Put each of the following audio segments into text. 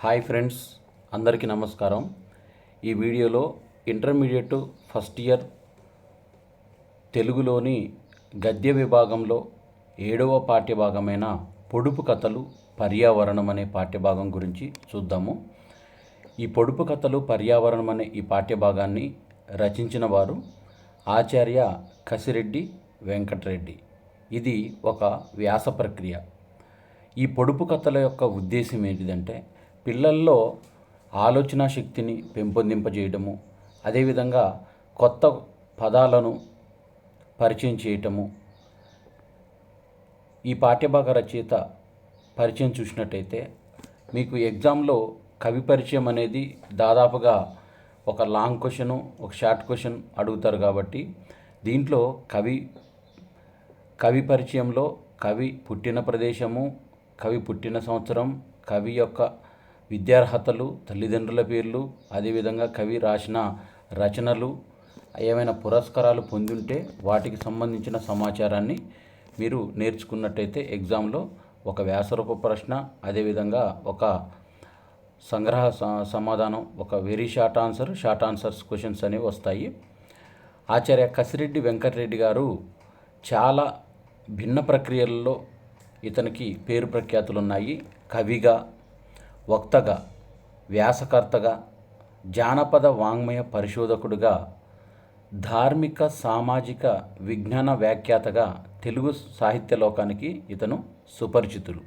Hi friends, అందరికీ నమస్కారం. ఈ వీడియోలో ఇంటర్మీడియట్ ఫస్ట్ ఇయర్ తెలుగులోని గద్య విభాగంలో 7వ పాఠ్యభాగమైన పొడుపు కథలు పర్యావరణం అనే పాఠ్యభాగం గురించి చూద్దాము. ఈ పొడుపు కథలు పర్యావరణం అనే ఈ పాఠ్యభాగాన్ని రచించిన వారు ఆచార్య కసిరెడ్డి వెంకటరెడ్డి. ఇది ఒక వ్యాస ప్రక్రియ. ఈ పొడుపు కథల యొక్క ఉద్దేశం ఏంటిదంటే పిల్లల్లో ఆలోచన శక్తిని పెంపొందింపజేయడము, అదేవిధంగా కొత్త పదాలను పరిచయం చేయటము. ఈ పాఠ్యభాగ రచయిత పరిచయం చూసినట్టయితే మీకు ఎగ్జామ్లో కవి పరిచయం అనేది దాదాపుగా ఒక లాంగ్ క్వశ్చను, ఒక షార్ట్ క్వశ్చన్ అడుగుతారు. కాబట్టి దీంట్లో కవి పరిచయంలో కవి పుట్టిన ప్రదేశము, కవి పుట్టిన సంవత్సరం, కవి యొక్క విద్యార్హతలు, తల్లిదండ్రుల పేర్లు, అదేవిధంగా కవి రాసిన రచనలు, ఏమైనా పురస్కారాలు పొంది ఉంటే వాటికి సంబంధించిన సమాచారాన్ని మీరు నేర్చుకున్నట్టయితే ఎగ్జామ్లో ఒక వ్యాసరూప ప్రశ్న, అదేవిధంగా ఒక సంగ్రహ సమాధానం, ఒక వెరీ షార్ట్ ఆన్సర్స్ క్వశ్చన్స్ అనేవి వస్తాయి. ఆచార్య కసిరెడ్డి వెంకటరెడ్డి గారు చాలా భిన్న ప్రక్రియలలో ఇతనికి పేరు ప్రఖ్యాతులు ఉన్నాయి. కవిగా, వక్తగా, వ్యాసకర్తగా, జానపద వాంగ్మయ పరిశోధకుడుగా, ధార్మిక, సామాజిక, విజ్ఞాన వ్యాఖ్యాతగా తెలుగు సాహిత్య లోకానికి ఇతను సుపరిచితులు.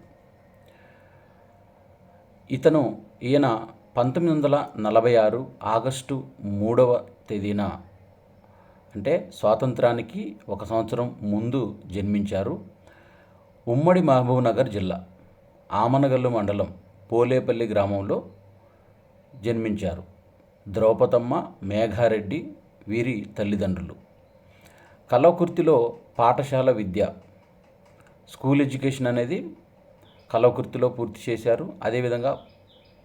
ఈయన 1946 ఆగస్టు 3వ తేదీన, అంటే స్వాతంత్రానికి ఒక సంవత్సరం ముందు జన్మించారు. ఉమ్మడి మహబూబ్నగర్ జిల్లా ఆమనగల్లు మండలం పోలేపల్లి గ్రామంలో జన్మించారు. ద్రౌపదమ్మ, మేఘారెడ్డి వీరి తల్లిదండ్రులు. కల్వకుర్తిలో పాఠశాల విద్య, స్కూల్ ఎడ్యుకేషన్ అనేది కల్వకుర్తిలో పూర్తి చేశారు. అదేవిధంగా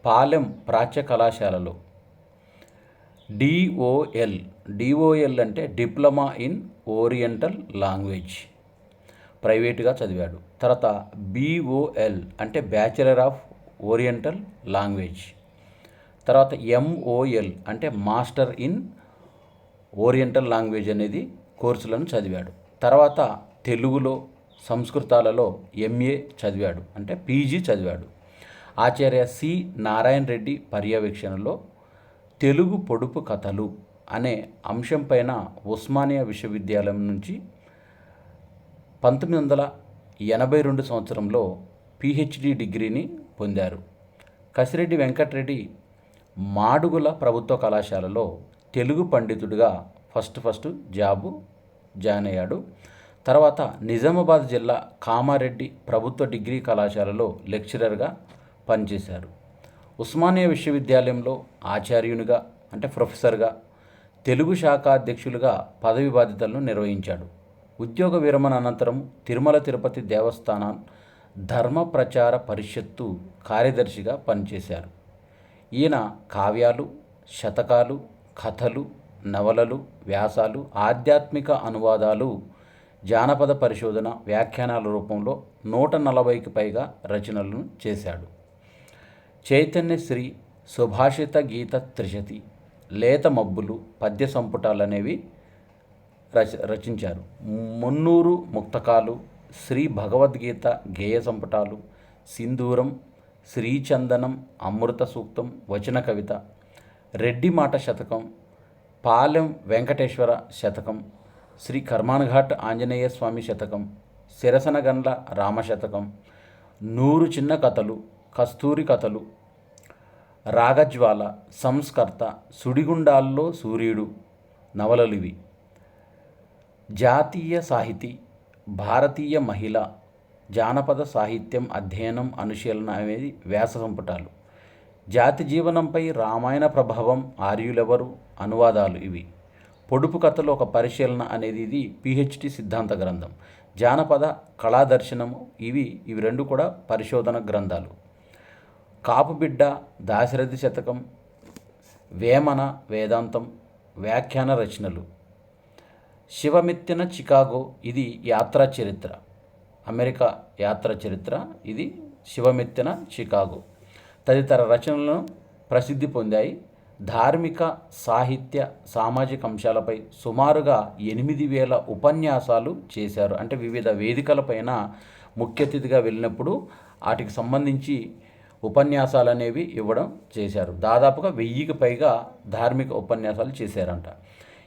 పాలెం ప్రాచ్య కళాశాలలో డిఓఎల్ అంటే డిప్లొమా ఇన్ ఓరియంటల్ లాంగ్వేజ్ ప్రైవేటుగా చదివాడు. తర్వాత బిఓఎల్ అంటే బ్యాచిలర్ ఆఫ్ ఓరియంటల్ లాంగ్వేజ్. తర్వాత ఎంఓఎల్ అంటే మాస్టర్ ఇన్ ఓరియంటల్ లాంగ్వేజ్ అనేది కోర్సులను చదివాడు. తర్వాత తెలుగులో, సంస్కృతాలలో ఎంఏ చదివాడు, అంటే పీజీ చదివాడు. ఆచార్య సి నారాయణ రెడ్డి పర్యవేక్షణలో తెలుగు పొడుపు కథలు అనే అంశంపైన ఉస్మానియా విశ్వవిద్యాలయం నుంచి 1982 సంవత్సరంలో పిహెచ్డి డిగ్రీని పొందారు. కసిరెడ్డి వెంకటరెడ్డి మాడుగుల ప్రభుత్వ కళాశాలలో తెలుగు పండితుడిగా ఫస్ట్ జాయిన్ అయ్యాడు. తర్వాత నిజామాబాద్ జిల్లా కామారెడ్డి ప్రభుత్వ డిగ్రీ కళాశాలలో లెక్చరర్గా పనిచేశారు. ఉస్మానియా విశ్వవిద్యాలయంలో ఆచార్యునిగా, అంటే ప్రొఫెసర్గా, తెలుగు శాఖ అధ్యక్షులుగా పదవి బాధ్యతలను నిర్వహించాడు. ఉద్యోగ విరమణ అనంతరం తిరుమల తిరుపతి దేవస్థానం ధర్మ ప్రచార పరిషత్తు కార్యదర్శిగా పనిచేశారు. ఈయన కావ్యాలు, శతకాలు, కథలు, నవలలు, వ్యాసాలు, ఆధ్యాత్మిక అనువాదాలు, జానపద పరిశోధన, వ్యాఖ్యానాల రూపంలో 140కి పైగా రచనలను చేశాడు. చైతన్యశ్రీ, సుభాషిత గీత త్రిశతి, లేత మబ్బులు పద్య సంపుటాలనేవి రచించారు. మున్నూరు ముక్తకాలు, శ్రీ భగవద్గీత గేయ సంపుటాలు, సింధూరం, శ్రీచందనం, అమృత సూక్తం, వచన కవిత, రెడ్డి మాట శతకం, పాలెం వెంకటేశ్వర శతకం, శ్రీ కర్మాన్ఘాట్ ఆంజనేయ స్వామి శతకం, సిరసనగండ్ల రామశతకం, 100 చిన్న కథలు, కస్తూరి కథలు, రాగజ్వాల, సంస్కర్త, సుడిగుండాల్లో సూర్యుడు నవలలు ఇవి. జాతీయ సాహితీ, భారతీయ మహిళ, జానపద సాహిత్యం అధ్యయనం, అనుశీలన అనేది వ్యాస సంపుటాలు. జాతి జీవనంపై రామాయణ ప్రభావం, ఆర్యులెవరు, అనువాదాలు ఇవి. పొడుపు కథలు ఒక పరిశీలన అనేది ఇది పిహెచ్డి సిద్ధాంత గ్రంథం. జానపద కళాదర్శనము ఇవి రెండు కూడా పరిశోధన గ్రంథాలు. కాపుబిడ్డ, దాశరథి శతకం, వేమన వేదాంతం, వ్యాఖ్యాన రచనలు. శివమెత్తిన చికాగో ఇది యాత్రా చరిత్ర, అమెరికా యాత్ర చరిత్ర. ఇది శివమెత్తిన చికాగో. తదితర రచనలను ప్రసిద్ధి పొందాయి. ధార్మిక, సాహిత్య, సామాజిక అంశాలపై సుమారుగా 8,000 ఉపన్యాసాలు చేశారు. అంటే వివిధ వేదికలపైన ముఖ్య అతిథిగా వెళ్ళినప్పుడు వాటికి సంబంధించి ఉపన్యాసాలు అనేవి ఇవ్వడం చేశారు. దాదాపుగా 1000కి పైగా ధార్మిక ఉపన్యాసాలు చేశారంట.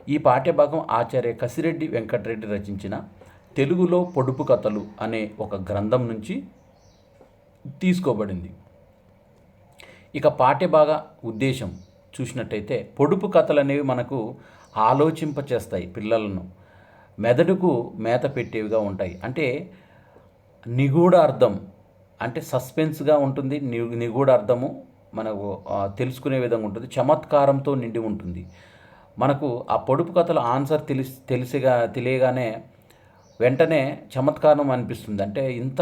ఈ పాఠ్యభాగం ఆచార్య కసిరెడ్డి వెంకటరెడ్డి రచించిన తెలుగులో పొడుపు కథలు అనే ఒక గ్రంథం నుంచి తీసుకోబడింది. ఇక పాఠ్యభాగ ఉద్దేశం చూసినట్టయితే పొడుపు కథలు అనేవి మనకు ఆలోచింపచేస్తాయి, పిల్లలను మెదడుకు మేత పెట్టేవిగా ఉంటాయి. అంటే నిగూఢ అర్థం, అంటే సస్పెన్స్గా ఉంటుంది. నిగూఢ అర్థము మనకు తెలుసుకునే విధంగా ఉంటుంది. చమత్కారంతో నిండి ఉంటుంది. మనకు ఆ పొడుపు కథల ఆన్సర్ తెలియగానే వెంటనే చమత్కారం అనిపిస్తుంది. అంటే ఇంత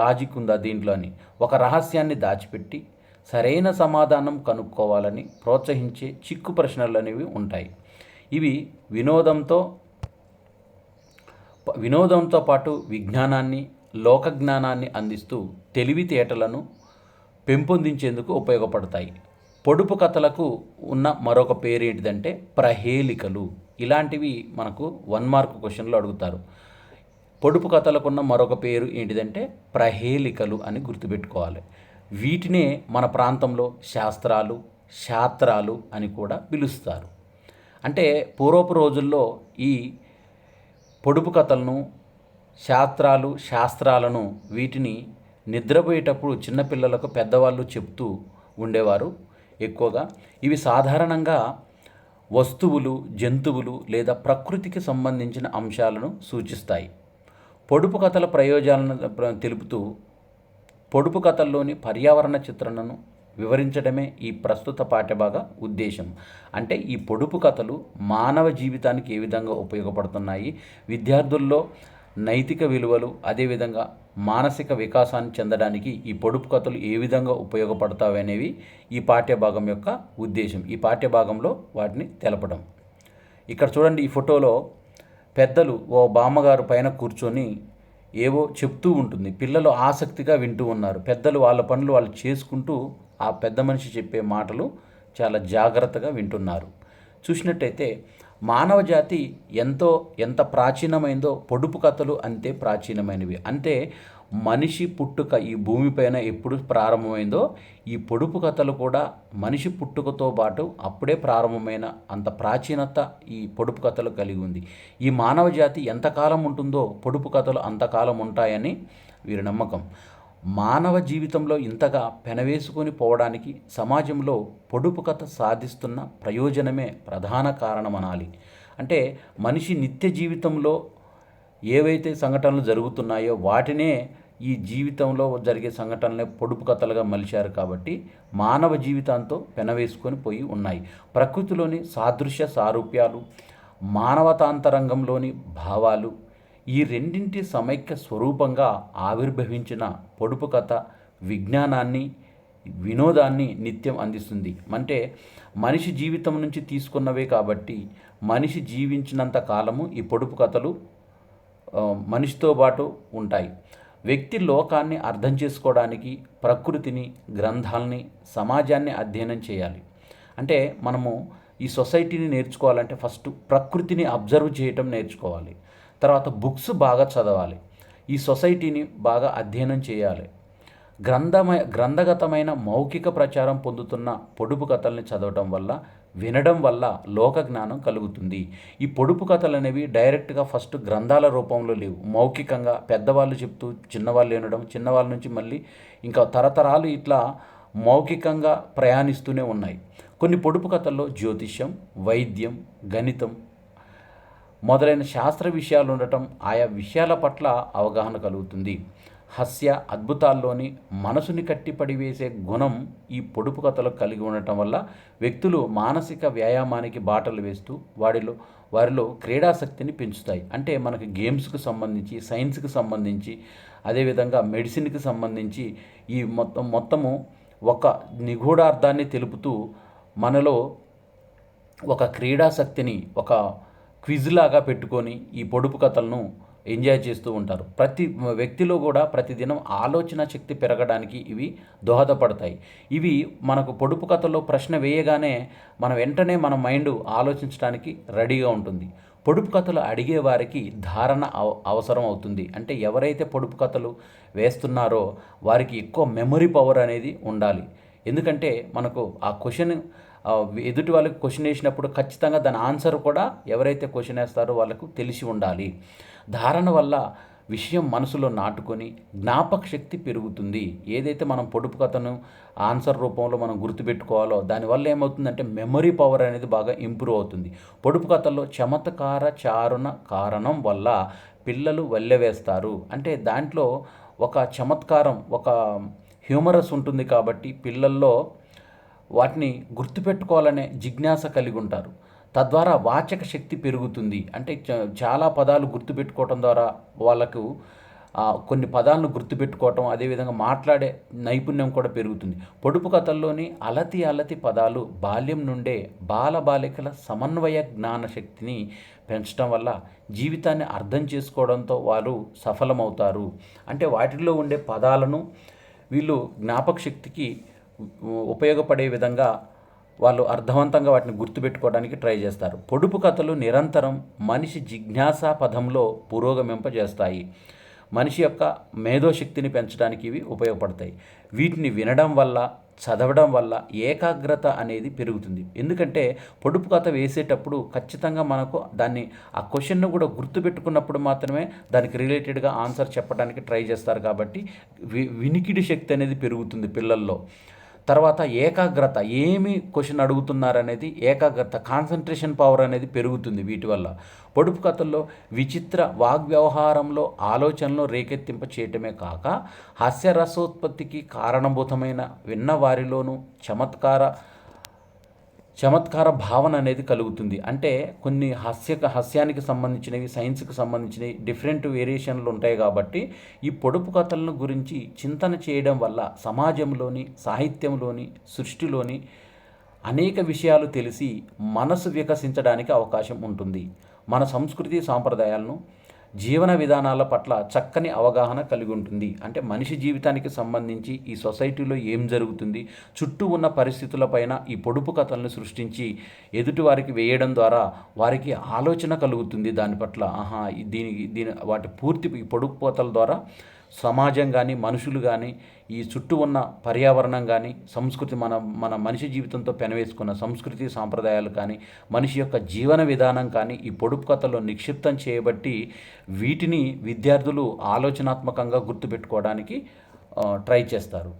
లాజిక్ ఉందా దీంట్లో అని. ఒక రహస్యాన్ని దాచిపెట్టి సరైన సమాధానం కనుక్కోవాలని ప్రోత్సహించే చిక్కు ప్రశ్నలు అనేవి ఉంటాయి. ఇవి వినోదంతో పాటు విజ్ఞానాన్ని, లోకజ్ఞానాన్ని అందిస్తూ తెలివితేటలను పెంపొందించేందుకు ఉపయోగపడతాయి. పొడుపు కథలకు ఉన్న మరొక పేరు ఏంటిదంటే ప్రహేళికలు. ఇలాంటివి మనకు 1 మార్క్ క్వశ్చన్లో అడుగుతారు. పొడుపు కథలకు ఉన్న మరొక పేరు ఏంటిదంటే ప్రహేళికలు అని గుర్తుపెట్టుకోవాలి. వీటినే మన ప్రాంతంలో శాస్త్రాలు అని కూడా పిలుస్తారు. అంటే పూర్వపు రోజుల్లో ఈ పొడుపు కథలను, శాస్త్రాలను వీటిని నిద్రపోయేటప్పుడు చిన్నపిల్లలకు పెద్దవాళ్ళు చెప్తూ ఉండేవారు ఎక్కువగా. ఇవి సాధారణంగా వస్తువులు, జంతువులు లేదా ప్రకృతికి సంబంధించిన అంశాలను సూచిస్తాయి. పొడుపు కథల ప్రయోజనాలను తెలుపుతూ పొడుపు కథల్లోని పర్యావరణ చిత్రణను వివరించడమే ఈ ప్రస్తుత పాఠ్యభాగ ఉద్దేశం. అంటే ఈ పొడుపు కథలు మానవ జీవితానికి ఏ విధంగా ఉపయోగపడుతున్నాయి, విద్యార్థుల్లో నైతిక విలువలు, అదేవిధంగా మానసిక వికాసాన్ని చెందడానికి ఈ పొడుపు కథలు ఏ విధంగా ఉపయోగపడతాయి అనేవి ఈ పాఠ్యభాగం యొక్క ఉద్దేశం. ఈ పాఠ్యభాగంలో వాటిని తెలపడం. ఇక్కడ చూడండి, ఈ ఫోటోలో పెద్దలు ఓ బామ్మగారు పైన కూర్చొని ఏవో చెప్తూ ఉంటుంది. పిల్లలు ఆసక్తిగా వింటూ ఉన్నారు. పెద్దలు వాళ్ళ పనులు వాళ్ళు చేసుకుంటూ ఆ పెద్ద మనిషి చెప్పే మాటలు చాలా జాగ్రత్తగా వింటున్నారు. చూసినట్టయితే మానవ జాతి ఎంత ప్రాచీనమైందో పొడుపు కథలు అంతే ప్రాచీనమైనవి. అంటే మనిషి పుట్టుక ఈ భూమిపైన ఎప్పుడు ప్రారంభమైందో ఈ పొడుపు కథలు కూడా మనిషి పుట్టుకతో పాటు అప్పుడే ప్రారంభమైన అంత ప్రాచీనత ఈ పొడుపు కథలు కలిగి ఉంది. ఈ మానవ జాతి ఎంతకాలం ఉంటుందో పొడుపు కథలు అంతకాలం ఉంటాయని వీరి నమ్మకం. మానవ జీవితంలో ఇంతగా పెనవేసుకొని పోవడానికి సమాజంలో పొడుపు కథ సాధిస్తున్న ప్రయోజనమే ప్రధాన కారణం అనాలి. అంటే మనిషి నిత్య జీవితంలో ఏవైతే సంఘటనలు జరుగుతున్నాయో వాటినే ఈ జీవితంలో జరిగే సంఘటనలే పొడుపు కథలుగా మలిచారు. కాబట్టి మానవ జీవితంతో పెనవేసుకొని పోయి ఉన్నాయి. ప్రకృతిలోని సాదృశ్య సారూప్యాలు, మానవతాంతరంగంలోని భావాలు, ఈ రెండింటి సమైక్య స్వరూపంగా ఆవిర్భవించిన పొడుపు కథ విజ్ఞానాన్ని, వినోదాన్ని నిత్యం అందిస్తుంది. అంటే మనిషి జీవితం నుంచి తీసుకున్నవే కాబట్టి మనిషి జీవించినంత కాలము ఈ పొడుపు కథలు మనిషితో పాటు ఉంటాయి. వ్యక్తి లోకాన్ని అర్థం చేసుకోవడానికి ప్రకృతిని, గ్రంథాలని, సమాజాన్ని అధ్యయనం చేయాలి. అంటే మనము ఈ సొసైటీని నేర్చుకోవాలంటే ఫస్ట్ ప్రకృతిని అబ్జర్వ్ చేయటం నేర్చుకోవాలి. తర్వాత బుక్స్ బాగా చదవాలి. ఈ సొసైటీని బాగా అధ్యయనం చేయాలి. గ్రంథగతమైన మౌఖిక ప్రచారం పొందుతున్న పొడుపు కథల్ని చదవటం వల్ల, వినడం వల్ల లోక జ్ఞానం కలుగుతుంది. ఈ పొడుపు కథలు అనేవి డైరెక్ట్గా ఫస్ట్ గ్రంథాల రూపంలో లేవు. మౌఖికంగా పెద్దవాళ్ళు చెప్తూ చిన్నవాళ్ళు వినడం, చిన్నవాళ్ళ నుంచి మళ్ళీ ఇంకా తరతరాలు ఇట్లా మౌఖికంగా ప్రయాణిస్తూనే ఉన్నాయి. కొన్ని పొడుపు కథల్లో జ్యోతిష్యం, వైద్యం, గణితం మొదలైన శాస్త్ర విషయాలు ఉండటం ఆయా విషయాల పట్ల అవగాహన కలుగుతుంది. హాస్య అద్భుతాల్లోని మనసుని కట్టిపడివేసే గుణం ఈ పొడుపు కథలు కలిగి ఉండటం వల్ల వ్యక్తులు మానసిక వ్యాయామానికి బాటలు వేస్తూ వారిలో క్రీడాశక్తిని పెంచుతాయి. అంటే మనకి గేమ్స్కి సంబంధించి, సైన్స్కి సంబంధించి, అదేవిధంగా మెడిసిన్కి సంబంధించి ఈ మొత్తము ఒక నిగూఢార్థాన్ని తెలుపుతూ మనలో ఒక క్రీడాశక్తిని ఒక క్విజ్ లాగా పెట్టుకొని ఈ పొడుపు కథలను ఎంజాయ్ చేస్తూ ఉంటారు. ప్రతి వ్యక్తిలో కూడా ప్రతిదినం ఆలోచన శక్తి పెరగడానికి ఇవి దోహదపడతాయి. ఇవి మనకు పొడుపు కథలో ప్రశ్న వేయగానే వెంటనే మన మైండ్ ఆలోచించడానికి రెడీగా ఉంటుంది. పొడుపు కథలు అడిగే వారికి ధారణ అవసరం అవుతుంది. అంటే ఎవరైతే పొడుపు కథలు వేస్తున్నారో వారికి ఎక్కువ మెమరీ పవర్ అనేది ఉండాలి. ఎందుకంటే మనకు ఆ క్వశ్చన్ ఎదుటి వాళ్ళకి క్వశ్చన్ వేసినప్పుడు ఖచ్చితంగా దాని ఆన్సర్ కూడా ఎవరైతే క్వశ్చన్ వేస్తారో వాళ్ళకు తెలిసి ఉండాలి. ధారణ వల్ల విషయం మనసులో నాటుకొని జ్ఞాపక శక్తి పెరుగుతుంది. ఏదైతే మనం పొడుపు కథను ఆన్సర్ రూపంలో మనం గుర్తుపెట్టుకోవాలో దానివల్ల ఏమవుతుందంటే మెమరీ పవర్ అనేది బాగా ఇంప్రూవ్ అవుతుంది. పొడుపు కథల్లో చమత్కార చారుణ కారణం వల్ల పిల్లలు వల్లెవేస్తారు. అంటే దాంట్లో ఒక చమత్కారం, ఒక హ్యూమరస్ ఉంటుంది కాబట్టి పిల్లల్లో వాటిని గుర్తుపెట్టుకోవాలనే జిజ్ఞాస కలిగి ఉంటారు. తద్వారా వాచక శక్తి పెరుగుతుంది. అంటే చాలా పదాలు గుర్తుపెట్టుకోవటం ద్వారా వాళ్ళకు కొన్ని పదాలను గుర్తుపెట్టుకోవటం, అదేవిధంగా మాట్లాడే నైపుణ్యం కూడా పెరుగుతుంది. పొడుపు కథల్లోని అలతి పదాలు బాల్యం నుండే బాలబాలికల సమన్వయ జ్ఞాన శక్తిని పెంచడం వల్ల జీవితాన్ని అర్థం చేసుకోవడంతో వారు సఫలమవుతారు. అంటే వాటిల్లో ఉండే పదాలను వీళ్ళు జ్ఞాపక శక్తికి ఉపయోగపడే విధంగా వాళ్ళు అర్థవంతంగా వాటిని గుర్తుపెట్టుకోవడానికి ట్రై చేస్తారు. పొడుపు కథలు నిరంతరం మనిషి జిజ్ఞాసా పదంలో పురోగమింపజేస్తాయి. మనిషి యొక్క మేధోశక్తిని పెంచడానికి ఇవి ఉపయోగపడతాయి. వీటిని వినడం వల్ల, చదవడం వల్ల ఏకాగ్రత అనేది పెరుగుతుంది. ఎందుకంటే పొడుపు కథ వేసేటప్పుడు ఖచ్చితంగా మనకు దాన్ని ఆ క్వశ్చన్ను కూడా గుర్తుపెట్టుకున్నప్పుడు మాత్రమే దానికి రిలేటెడ్గా ఆన్సర్ చెప్పడానికి ట్రై చేస్తారు. కాబట్టి వినికిడి శక్తి అనేది పెరుగుతుంది పిల్లల్లో. తర్వాత ఏకాగ్రత, ఏమి క్వశ్చన్ అడుగుతున్నారనేది ఏకాగ్రత, కాన్సన్ట్రేషన్ పవర్ అనేది పెరుగుతుంది వీటి వల్ల. పొడుపు కథల్లో విచిత్ర వాగ్వ్యవహారంలో ఆలోచనలు రేకెత్తింప చేయటమే కాక హాస్యరసోత్పత్తికి కారణభూతమైన విన్నవారిలోనూ చమత్కార భావన అనేది కలుగుతుంది. అంటే కొన్ని హాస్యానికి సంబంధించినవి, సైన్స్కి సంబంధించినవి డిఫరెంట్ వేరియేషన్లు ఉంటాయి. కాబట్టి ఈ పొడుపు కథలను గురించి చింతన చేయడం వల్ల సమాజంలోని, సాహిత్యంలోని, సృష్టిలోని అనేక విషయాలు తెలిసి మనసు వికసించడానికి అవకాశం ఉంటుంది. మన సంస్కృతి సాంప్రదాయాలను, జీవన విధానాల పట్ల చక్కని అవగాహన కలిగి ఉంటుంది. అంటే మనిషి జీవితానికి సంబంధించి ఈ సొసైటీలో ఏం జరుగుతుంది, చుట్టూ ఉన్న పరిస్థితులపైన ఈ పొడుపు కథలను సృష్టించి ఎదుటివారికి వేయడం ద్వారా వారికి ఆలోచన కలుగుతుంది. దాని పట్ల వాటి పూర్తి ఈ పొడుపు కథల ద్వారా సమాజం కానీ, మనుషులు కానీ, ఈ చుట్టూ ఉన్న పర్యావరణం కానీ, సంస్కృతి, మన మనిషి జీవితంతో పెనవేసుకున్న సంస్కృతి సాంప్రదాయాలు కానీ, మనిషి యొక్క జీవన విధానం కానీ ఈ పొడుపు కథలో నిక్షిప్తం చేయబట్టి వీటిని విద్యార్థులు ఆలోచనాత్మకంగా గుర్తుపెట్టుకోవడానికి ట్రై చేస్తారు.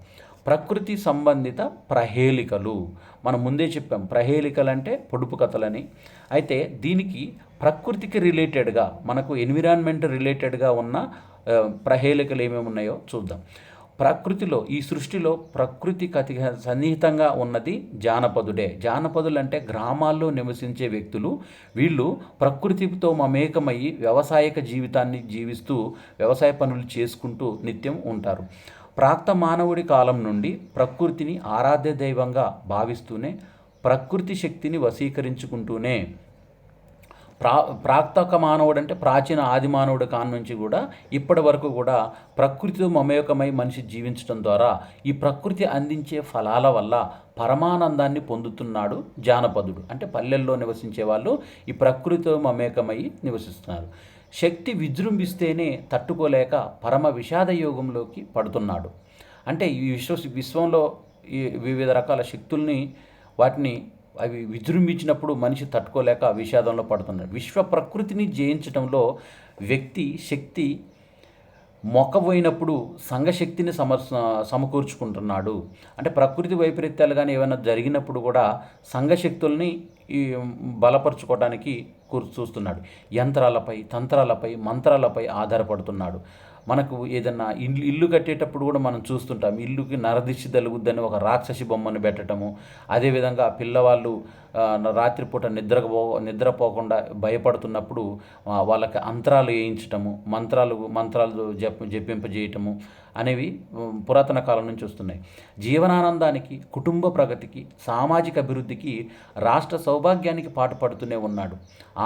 ప్రకృతి సంబంధిత ప్రహేళికలు, మనం ముందే చెప్పాం ప్రహేళికలు అంటే పొడుపు కథలని. అయితే దీనికి ప్రకృతికి రిలేటెడ్గా, మనకు ఎన్విరాన్మెంట్ రిలేటెడ్గా ఉన్న ప్రహేళికలు ఏమేమి ఉన్నాయో చూద్దాం. ప్రకృతిలో, ఈ సృష్టిలో ప్రకృతికి అతి సన్నిహితంగా ఉన్నది జానపదుడే. జానపదులు అంటే గ్రామాల్లో నివసించే వ్యక్తులు. వీళ్ళు ప్రకృతితో మమేకమయ్యి వ్యవసాయక జీవితాన్ని జీవిస్తూ వ్యవసాయ పనులు చేసుకుంటూ నిత్యం ఉంటారు. ప్రాక్త మానవుడి కాలం నుండి ప్రకృతిని ఆరాధ్య దైవంగా భావిస్తూనే, ప్రకృతి శక్తిని వశీకరించుకుంటూనే ప్రాక్తక మానవుడు అంటే ప్రాచీన ఆది మానవుడి కాని నుంచి కూడా ఇప్పటి వరకు కూడా ప్రకృతితో మమేకమై మనిషి జీవించడం ద్వారా ఈ ప్రకృతి అందించే ఫలాల వల్ల పరమానందాన్ని పొందుతున్నాడు జానపదుడు. అంటే పల్లెల్లో నివసించే వాళ్ళు ఈ ప్రకృతితో మమేకమై నివసిస్తున్నారు. శక్తి విజృంభిస్తేనే తట్టుకోలేక పరమ విషాద యోగంలోకి పడుతున్నాడు. అంటే ఈ విశ్వంలో ఈ వివిధ రకాల శక్తుల్ని, వాటిని అవి విజృంభించినప్పుడు మనిషి తట్టుకోలేక విషాదంలో పడుతున్నాడు. విశ్వ ప్రకృతిని జయించడంలో వ్యక్తి శక్తి మొక్కబోయినప్పుడు సంఘశక్తిని సమకూర్చుకుంటున్నాడు. అంటే ప్రకృతి వైపరీత్యాలు కానీ ఏమైనా జరిగినప్పుడు కూడా సంఘశక్తుల్ని బలపరుచుకోవడానికి చూస్తున్నాడు. యంత్రాలపై, తంత్రాలపై, మంత్రాలపై ఆధారపడుతున్నాడు. మనకు ఏదన్నా ఇల్లు కట్టేటప్పుడు కూడా మనం చూస్తుంటాం, ఇల్లుకి నరదిష్టి తగులుద్దని ఒక రాక్షసి బొమ్మను పెట్టడము, అదేవిధంగా పిల్లవాళ్ళు రాత్రిపూట నిద్రపోకుండా భయపడుతున్నప్పుడు వాళ్ళకి అంతరాలు వేయించటము, మంత్రాలు జపింపజేయటము అనేవి పురాతన కాలం నుంచి వస్తున్నాయి. జీవనానందానికి, కుటుంబ ప్రగతికి, సామాజిక అభివృద్ధికి, రాష్ట్ర సౌభాగ్యానికి పాటుపడుతూనే ఉన్నాడు.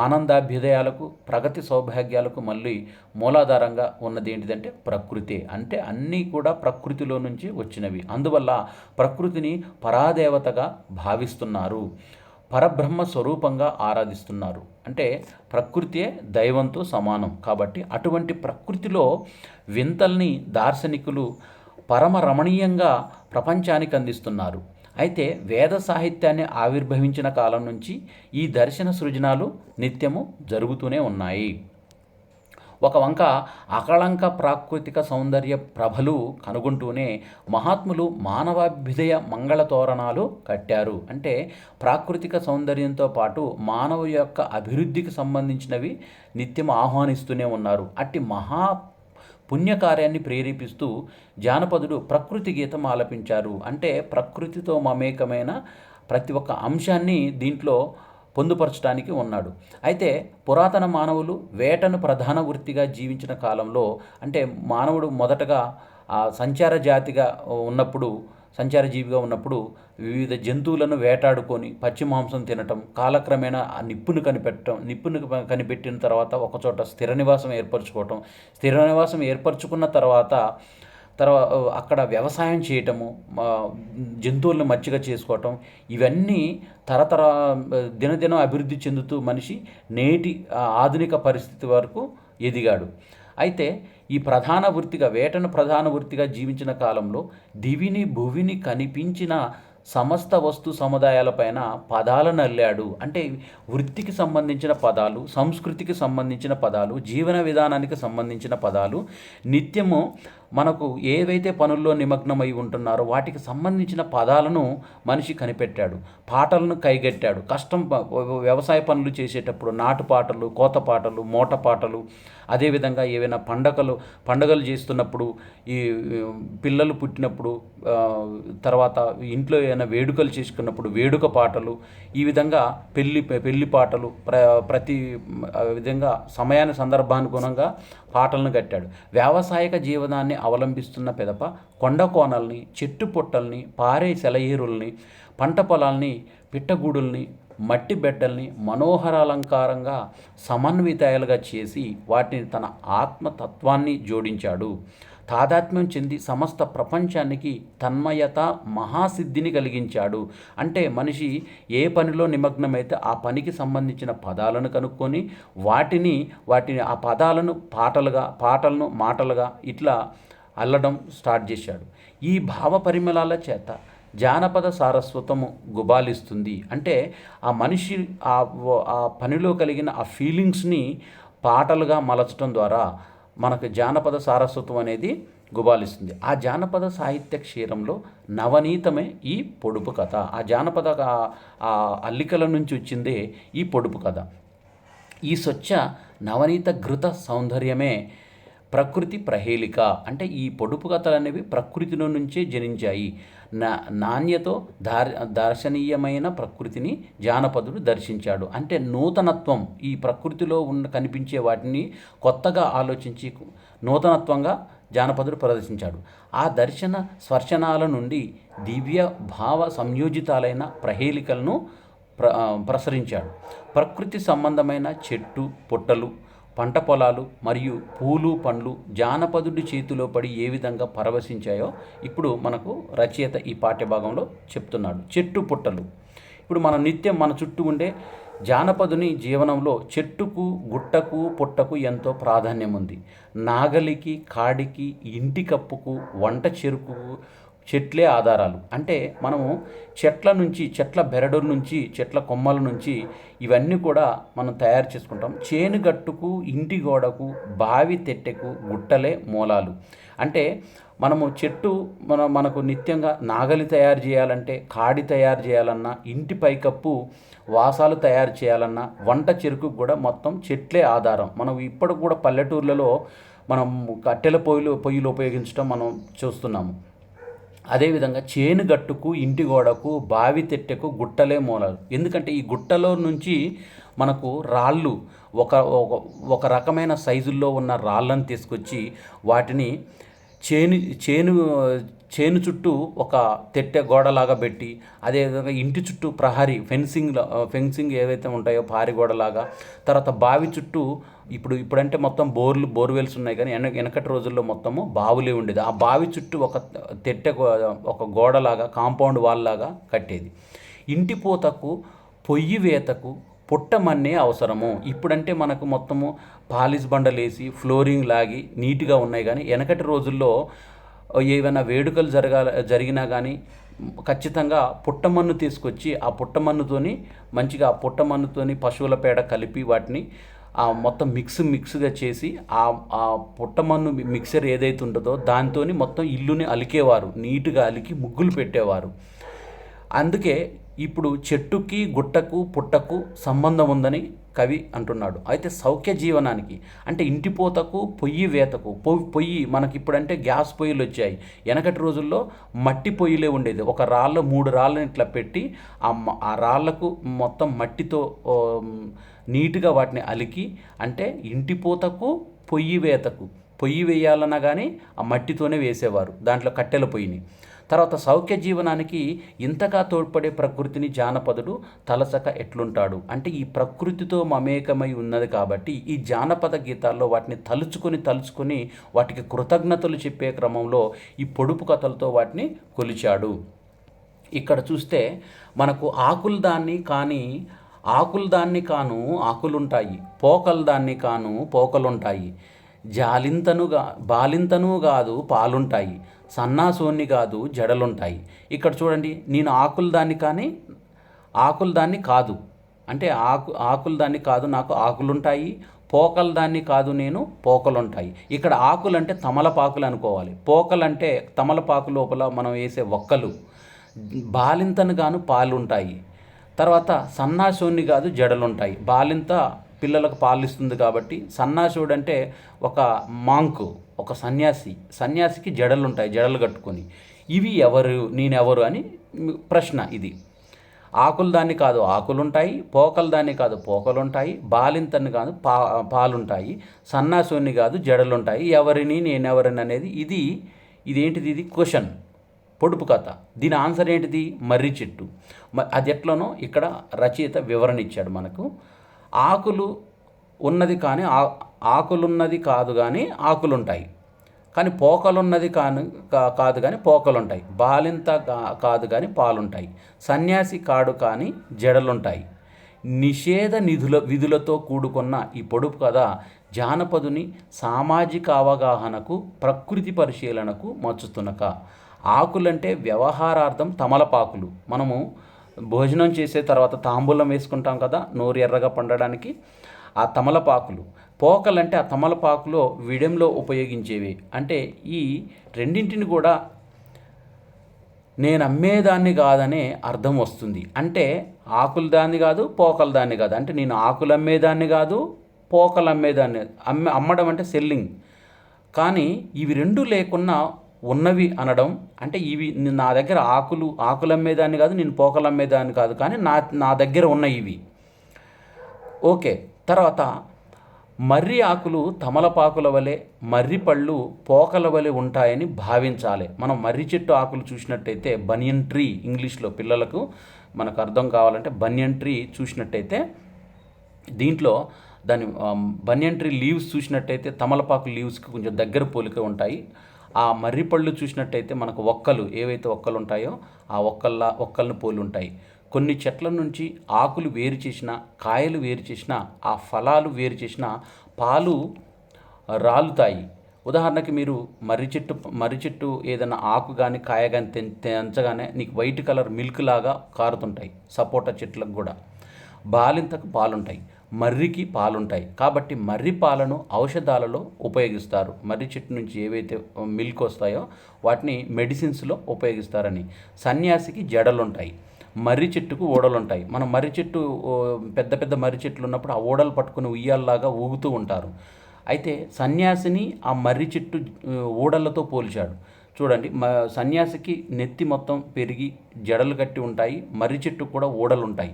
ఆనందాభ్యుదయాలకు, ప్రగతి సౌభాగ్యాలకు మళ్ళీ మూలాధారంగా ఉన్నది ఏంటిదంటే ప్రకృతి. అంటే అన్నీ కూడా ప్రకృతిలో నుంచి వచ్చినవి. అందువల్ల ప్రకృతిని పరాదేవతగా భావిస్తున్నారు, పరబ్రహ్మ స్వరూపంగా ఆరాధిస్తున్నారు. అంటే ప్రకృతియే దైవంతో సమానం. కాబట్టి అటువంటి ప్రకృతిలో వింతల్ని దార్శనికులు పరమ రమణీయంగా ప్రపంచానికి అందిస్తున్నారు. అయితే వేద సాహిత్యాన్ని ఆవిర్భవించిన కాలం నుంచి ఈ దర్శన సృజనాలు నిత్యము జరుగుతూనే ఉన్నాయి. ఒక వంక అకళంక ప్రాకృతిక సౌందర్య ప్రభలు కనుగొంటూనే మహాత్ములు మానవాభ్యుదయ మంగళ తోరణాలు కట్టారు. అంటే ప్రాకృతిక సౌందర్యంతో పాటు మానవ యొక్క అభివృద్ధికి సంబంధించినవి నిత్యం ఆహ్వానిస్తూనే ఉన్నారు. అట్టి పుణ్యకార్యాన్ని ప్రేరేపిస్తూ జానపదుడు ప్రకృతి గీతం ఆలపించారు. అంటే ప్రకృతితో మమేకమైన ప్రతి ఒక్క అంశాన్ని దీంట్లో పొందుపరచడానికి ఉన్నాడు. అయితే పురాతన మానవులు వేటను ప్రధాన వృత్తిగా జీవించిన కాలంలో, అంటే మానవుడు మొదటగా సంచారజీవిగా ఉన్నప్పుడు వివిధ జంతువులను వేటాడుకొని పచ్చి మాంసం తినటం, కాలక్రమేణా ఆ నిప్పును కనిపెట్టిన తర్వాత ఒకచోట స్థిర నివాసం ఏర్పరచుకున్న తర్వాత అక్కడ వ్యవసాయం చేయటము, జంతువులను మచ్చిక చేసుకోవటం, ఇవన్నీ దినదినం అభివృద్ధి చెందుతూ మనిషి నేటి ఆధునిక పరిస్థితి వరకు ఎదిగాడు. అయితే ఈ వేటను ప్రధాన వృత్తిగా జీవించిన కాలంలో దివిని భువిని కనిపించిన సమస్త వస్తు సముదాయాలపైన పదాలను అల్లాడు. అంటే వృత్తికి సంబంధించిన పదాలు, సంస్కృతికి సంబంధించిన పదాలు, జీవన విధానానికి సంబంధించిన పదాలు నిత్యము మనకు ఏవైతే పనుల్లో నిమగ్నమై ఉంటున్నారో వాటికి సంబంధించిన పదాలను మనిషి కనిపెట్టాడు, పాటలను కైగట్టాడు. వ్యవసాయ పనులు చేసేటప్పుడు నాటు పాటలు, కోత పాటలు, మోట పాటలు, అదేవిధంగా ఏవైనా పండగలు చేస్తున్నప్పుడు, ఈ పిల్లలు పుట్టినప్పుడు, తర్వాత ఇంట్లో ఏమైనా వేడుకలు చేసుకున్నప్పుడు వేడుక పాటలు, ఈ విధంగా పెళ్లి పాటలు, ప్రతి విధంగా సందర్భానుగుణంగా పాటలను కట్టాడు. వ్యావసాయిక జీవనాన్ని అవలంబిస్తున్న పెదప కొండ కోనల్ని, చెట్టు పుట్టల్ని, పారే సెలయేరుల్ని, పంట పొలాల్ని, పిట్టగూడుల్ని, మట్టి బెడ్డల్ని మనోహరాలంకారంగా సమన్వితాలుగా చేసి వాటిని తన ఆత్మతత్వాన్ని జోడించాడు. తాదాత్మ్యం చెంది సమస్త ప్రపంచానికి తన్మయత మహాసిద్ధిని కలిగించాడు. అంటే మనిషి ఏ పనిలో నిమగ్నమైతే ఆ పనికి సంబంధించిన పదాలను కనుక్కొని వాటిని ఆ పదాలను పాటలను మాటలుగా ఇట్లా అల్లడం స్టార్ట్ చేశాడు. ఈ భావ పరిమళాల చేత జానపద సారస్వతము గుబాలిస్తుంది. అంటే ఆ మనిషి ఆ పనిలో కలిగిన ఆ ఫీలింగ్స్ని పాటలుగా మలచడం ద్వారా మనకు జానపద సారస్వతం అనేది గుబాలిస్తుంది. ఆ జానపద సాహిత్య క్షీరంలో నవనీతమే ఈ పొడుపు కథ. ఆ జానపద ఆ అల్లికల నుంచి వచ్చిందే ఈ పొడుపు కథ. ఈ స్వచ్ఛ నవనీత ఘృత సౌందర్యమే ప్రకృతి ప్రహేళిక. అంటే ఈ పొడుపు కథలు అనేవి ప్రకృతిలో నుంచే జనించాయి. నాణ్యతో దర్శనీయమైన ప్రకృతిని జానపదుడు దర్శించాడు. అంటే నూతనత్వం, ఈ ప్రకృతిలో కనిపించే వాటిని కొత్తగా ఆలోచించి నూతనత్వంగా జానపదుడు ప్రదర్శించాడు. ఆ దర్శన స్పర్శనాల నుండి దివ్య భావ సంయోజితాలైన ప్రహేళికలను ప్రసరించాడు. ప్రకృతి సంబంధమైన చెట్టు పుట్టలు, పంట పొలాలు మరియు పూలు పండ్లు జానపదుడి చేతిలో పడి ఏ విధంగా పరవశించాయో ఇప్పుడు మనకు రచయిత ఈ పాఠ్యభాగంలో చెప్తున్నాడు. చెట్టు పుట్టలు, ఇప్పుడు మనం నిత్యం మన చుట్టూ ఉండే జానపదుని జీవనంలో చెట్టుకు, గుట్టకు, పుట్టకు ఎంతో ప్రాధాన్యం ఉంది. నాగలికి, కాడికి, ఇంటి కప్పుకు, వంట చెరుకుకు చెట్లే ఆధారాలు. అంటే మనము చెట్ల బెరడుల నుంచి, చెట్ల కొమ్మల నుంచి ఇవన్నీ కూడా మనం తయారు చేసుకుంటాం. చేనుగట్టుకు, ఇంటి గోడకు, బావి తెట్టెకు గుట్టలే మూలాలు. అంటే మనము మనకు నిత్యంగా నాగలి తయారు చేయాలంటే, కాడి తయారు చేయాలన్నా, ఇంటి పైకప్పు వాసాలు తయారు చేయాలన్నా, వంట చెరుకు కూడా మొత్తం చెట్లే ఆధారం. మనం ఇప్పటికి కూడా పల్లెటూర్లలో మనం కట్టెల పొయ్యిలు ఉపయోగించడం మనం చూస్తున్నాము. అదేవిధంగా చేను గట్టుకు, ఇంటి గోడకు, బావి తెట్టెకు గుట్టలే మూలాలు. ఎందుకంటే ఈ గుట్టలో నుంచి మనకు రాళ్ళు ఒక ఒక ఒక రకమైన సైజుల్లో ఉన్న రాళ్ళను తీసుకొచ్చి వాటిని చేను చేను చేను చుట్టూ ఒక తెట్టె గోడలాగా పెట్టి, అదేవిధంగా ఇంటి చుట్టూ ప్రహరీ ఫెన్సింగ్ ఏవైతే ఉంటాయో పారి గోడలాగా, తర్వాత బావి చుట్టూ ఇప్పుడంటే మొత్తం బోర్వెల్స్ ఉన్నాయి, కానీ వెనకటి రోజుల్లో మొత్తము బావులే ఉండేది. ఆ బావి చుట్టూ ఒక తెట్టె ఒక గోడలాగా కాంపౌండ్ వాల్ లాగా కట్టేది. ఇంటి పూతకు, పొయ్యి వేతకు పుట్టమన్నే అవసరము. ఇప్పుడంటే మనకు మొత్తము పాలిష్ బండలేసి ఫ్లోరింగ్ లాగి నీట్గా ఉన్నాయి, కానీ వెనకటి రోజుల్లో ఏవైనా వేడుకలు జరిగినా కానీ ఖచ్చితంగా పుట్టమన్ను తీసుకొచ్చి ఆ పుట్టమన్నుతోని మంచిగా ఆ పుట్టమన్నుతోని పశువుల పేడ కలిపి వాటిని మొత్తం మిక్స్గా చేసి ఆ పుట్టమన్ను మిక్సర్ ఏదైతే ఉంటుందో దాంతో మొత్తం ఇల్లుని అలికేవారు, నీట్గా అలికి ముగ్గులు పెట్టేవారు. అందుకే ఇప్పుడు చెట్టుకి, గుట్టకు, పుట్టకు సంబంధం ఉందని కవి అంటున్నాడు. అయితే సౌఖ్య జీవనానికి అంటే ఇంటిపోతకు, పొయ్యి వేతకు, పొయ్యి మనకి ఇప్పుడంటే గ్యాస్ పొయ్యిలు వచ్చాయి. వెనకటి రోజుల్లో మట్టి పొయ్యిలే ఉండేది. ఒక రాళ్ళు 3 రాళ్ళని ఇట్లా పెట్టి ఆ రాళ్లకు మొత్తం మట్టితో నీట్గా వాటిని అలికి, అంటే ఇంటిపోతకు, పొయ్యి వేతకు, పొయ్యి వేయాలన్నా కానీ ఆ మట్టితోనే వేసేవారు, దాంట్లో కట్టెల పొయ్యిని. తర్వాత సౌఖ్య జీవనానికి ఇంతగా తోడ్పడే ప్రకృతిని జానపదుడు తలసక ఎట్లుంటాడు అంటే ఈ ప్రకృతితో మమేకమై ఉన్నది కాబట్టి ఈ జానపద గీతాల్లో వాటిని తలుచుకొని వాటికి కృతజ్ఞతలు చెప్పే క్రమంలో ఈ పొడుపు కథలతో వాటిని కొలిచాడు. ఇక్కడ చూస్తే మనకు ఆకులదాన్ని కాను ఆకులుంటాయి, పోకలదాన్ని కాను పోకలుంటాయి, బాలింతను కాదు పాలుంటాయి, సన్నాసోన్ని కాదు జడలుంటాయి. ఇక్కడ చూడండి, నేను ఆకులదాన్ని కాదు అంటే ఆకులదాన్ని కాదు నాకు ఆకులుంటాయి, పోకలదాన్ని కాదు నేను పోకలుంటాయి. ఇక్కడ ఆకులంటే తమలపాకులు అనుకోవాలి, పోకలంటే తమలపాకు లోపల మనం వేసే ఒక్కలు, బాలింతను గాను పాలుంటాయి, తర్వాత సన్నాసోన్ని కాదు జడలుంటాయి. బాలింత పిల్లలకు పాలిస్తుంది కాబట్టి, సన్నాసుడు అంటే ఒక మాంకు, ఒక సన్యాసికి జడలుంటాయి, జడలు కట్టుకొని. ఇవి ఎవరు, నేనెవరు అని ప్రశ్న ఇది. ఆకులదాన్ని కాదు ఆకులుంటాయి, పోకలదాన్ని కాదు పోకలుంటాయి, బాలింతని కాదు పాలుంటాయి, సన్నాసుని కాదు జడలుంటాయి, ఎవరిని నేనెవరిని అనేది ఇదేంటిది, ఇది క్వశ్చన్, పొడుపు కథ. దీని ఆన్సర్ ఏంటిది, మర్రి చెట్టు. అది ఎట్లనో ఇక్కడ రచయిత వివరణ ఇచ్చాడు మనకు. ఆకులు ఉన్నది కానీ ఆకులున్నది కాదు కానీ ఆకులుంటాయి, కానీ పోకలున్నది కాదు కానీ పోకలుంటాయి, బాలింత కాదు కానీ పాలుంటాయి, సన్యాసి కాడు కానీ జడలుంటాయి. నిషేధ విధులతో కూడుకున్న ఈ పొడుపు కథ జానపదుని సామాజిక అవగాహనకు, ప్రకృతి పరిశీలనకు మచ్చుతునక. ఆకులంటే వ్యవహారార్థం తమలపాకులు. మనము భోజనం చేసే తర్వాత తాంబూలం వేసుకుంటాం కదా నోరు ఎర్రగా పండడానికి, ఆ తమలపాకులు. పోకలంటే ఆ తమలపాకులో విడెంలో ఉపయోగించేవి. అంటే ఈ రెండింటిని కూడా నేను అమ్మేదాన్ని కాదనే అర్థం వస్తుంది. అంటే ఆకులు దాన్ని కాదు, పోకలు దాన్ని కాదు, అంటే నేను ఆకులు అమ్మేదాన్ని కాదు, పోకలు అమ్మేదాన్ని. అమ్మడం అంటే సెల్లింగ్. కానీ ఇవి రెండు లేకున్నా ఉన్నవి అనడం అంటే ఇవి నా దగ్గర ఆకులు అమ్మేదాన్ని కాదు, నేను పోకలు అమ్మేదాన్ని కాదు, కానీ నా దగ్గర ఉన్న ఇవి. ఓకే, తర్వాత మర్రి ఆకులు తమలపాకుల వలె, మర్రి పళ్ళు పోకల వలె ఉంటాయని భావించాలి. మనం మర్రి చెట్టు ఆకులు చూసినట్టయితే బనియన్ ట్రీ, ఇంగ్లీష్లో పిల్లలకు మనకు అర్థం కావాలంటే బనియన్ ట్రీ చూసినట్టయితే దీంట్లో దాని బనియన్ ట్రీ లీవ్స్ చూసినట్టయితే తమలపాకు లీవ్స్కి కొంచెం దగ్గర పోలిక ఉంటాయి. ఆ మర్రి పళ్ళు చూసినట్టయితే మనకు ఒక్కలు ఏవైతే ఒక్కలు ఉంటాయో ఆ ఒక్కలను పోలి ఉంటాయి. కొన్ని చెట్ల నుంచి ఆకులు వేరు చేసిన, కాయలు వేరు చేసిన, ఆ ఫలాలు వేరు చేసిన పాలు రాలుతాయి. ఉదాహరణకి మీరు మర్రి చెట్టు ఏదైనా ఆకు కానీ కాయ కానీ తెంచగానే నీకు వైట్ కలర్ మిల్క్ లాగా కారుతుంటాయి. సపోటా చెట్లకు కూడా బాలింతకు పాలుంటాయి, మర్రికి పాలుంటాయి. కాబట్టి మర్రి పాలను ఔషధాలలో ఉపయోగిస్తారు. మర్రి చెట్టు నుంచి ఏవైతే మిల్క్ వస్తాయో వాటిని మెడిసిన్స్లో ఉపయోగిస్తారని. సన్యాసికి జడలుంటాయి, మర్రి చెట్టుకు ఊడలుంటాయి. మనం మర్రి చెట్టు పెద్ద మర్రి చెట్లు ఉన్నప్పుడు ఆ ఊడలు పట్టుకుని ఉయ్యాల్లాగా ఊగుతూ ఉంటారు. అయితే సన్యాసిని ఆ మర్రి చెట్టు ఊడలతో పోల్చాడు. చూడండి, సన్యాసికి నెత్తి మొత్తం పెరిగి జడలు కట్టి ఉంటాయి, మర్రి చెట్టు కూడా ఊడలు ఉంటాయి.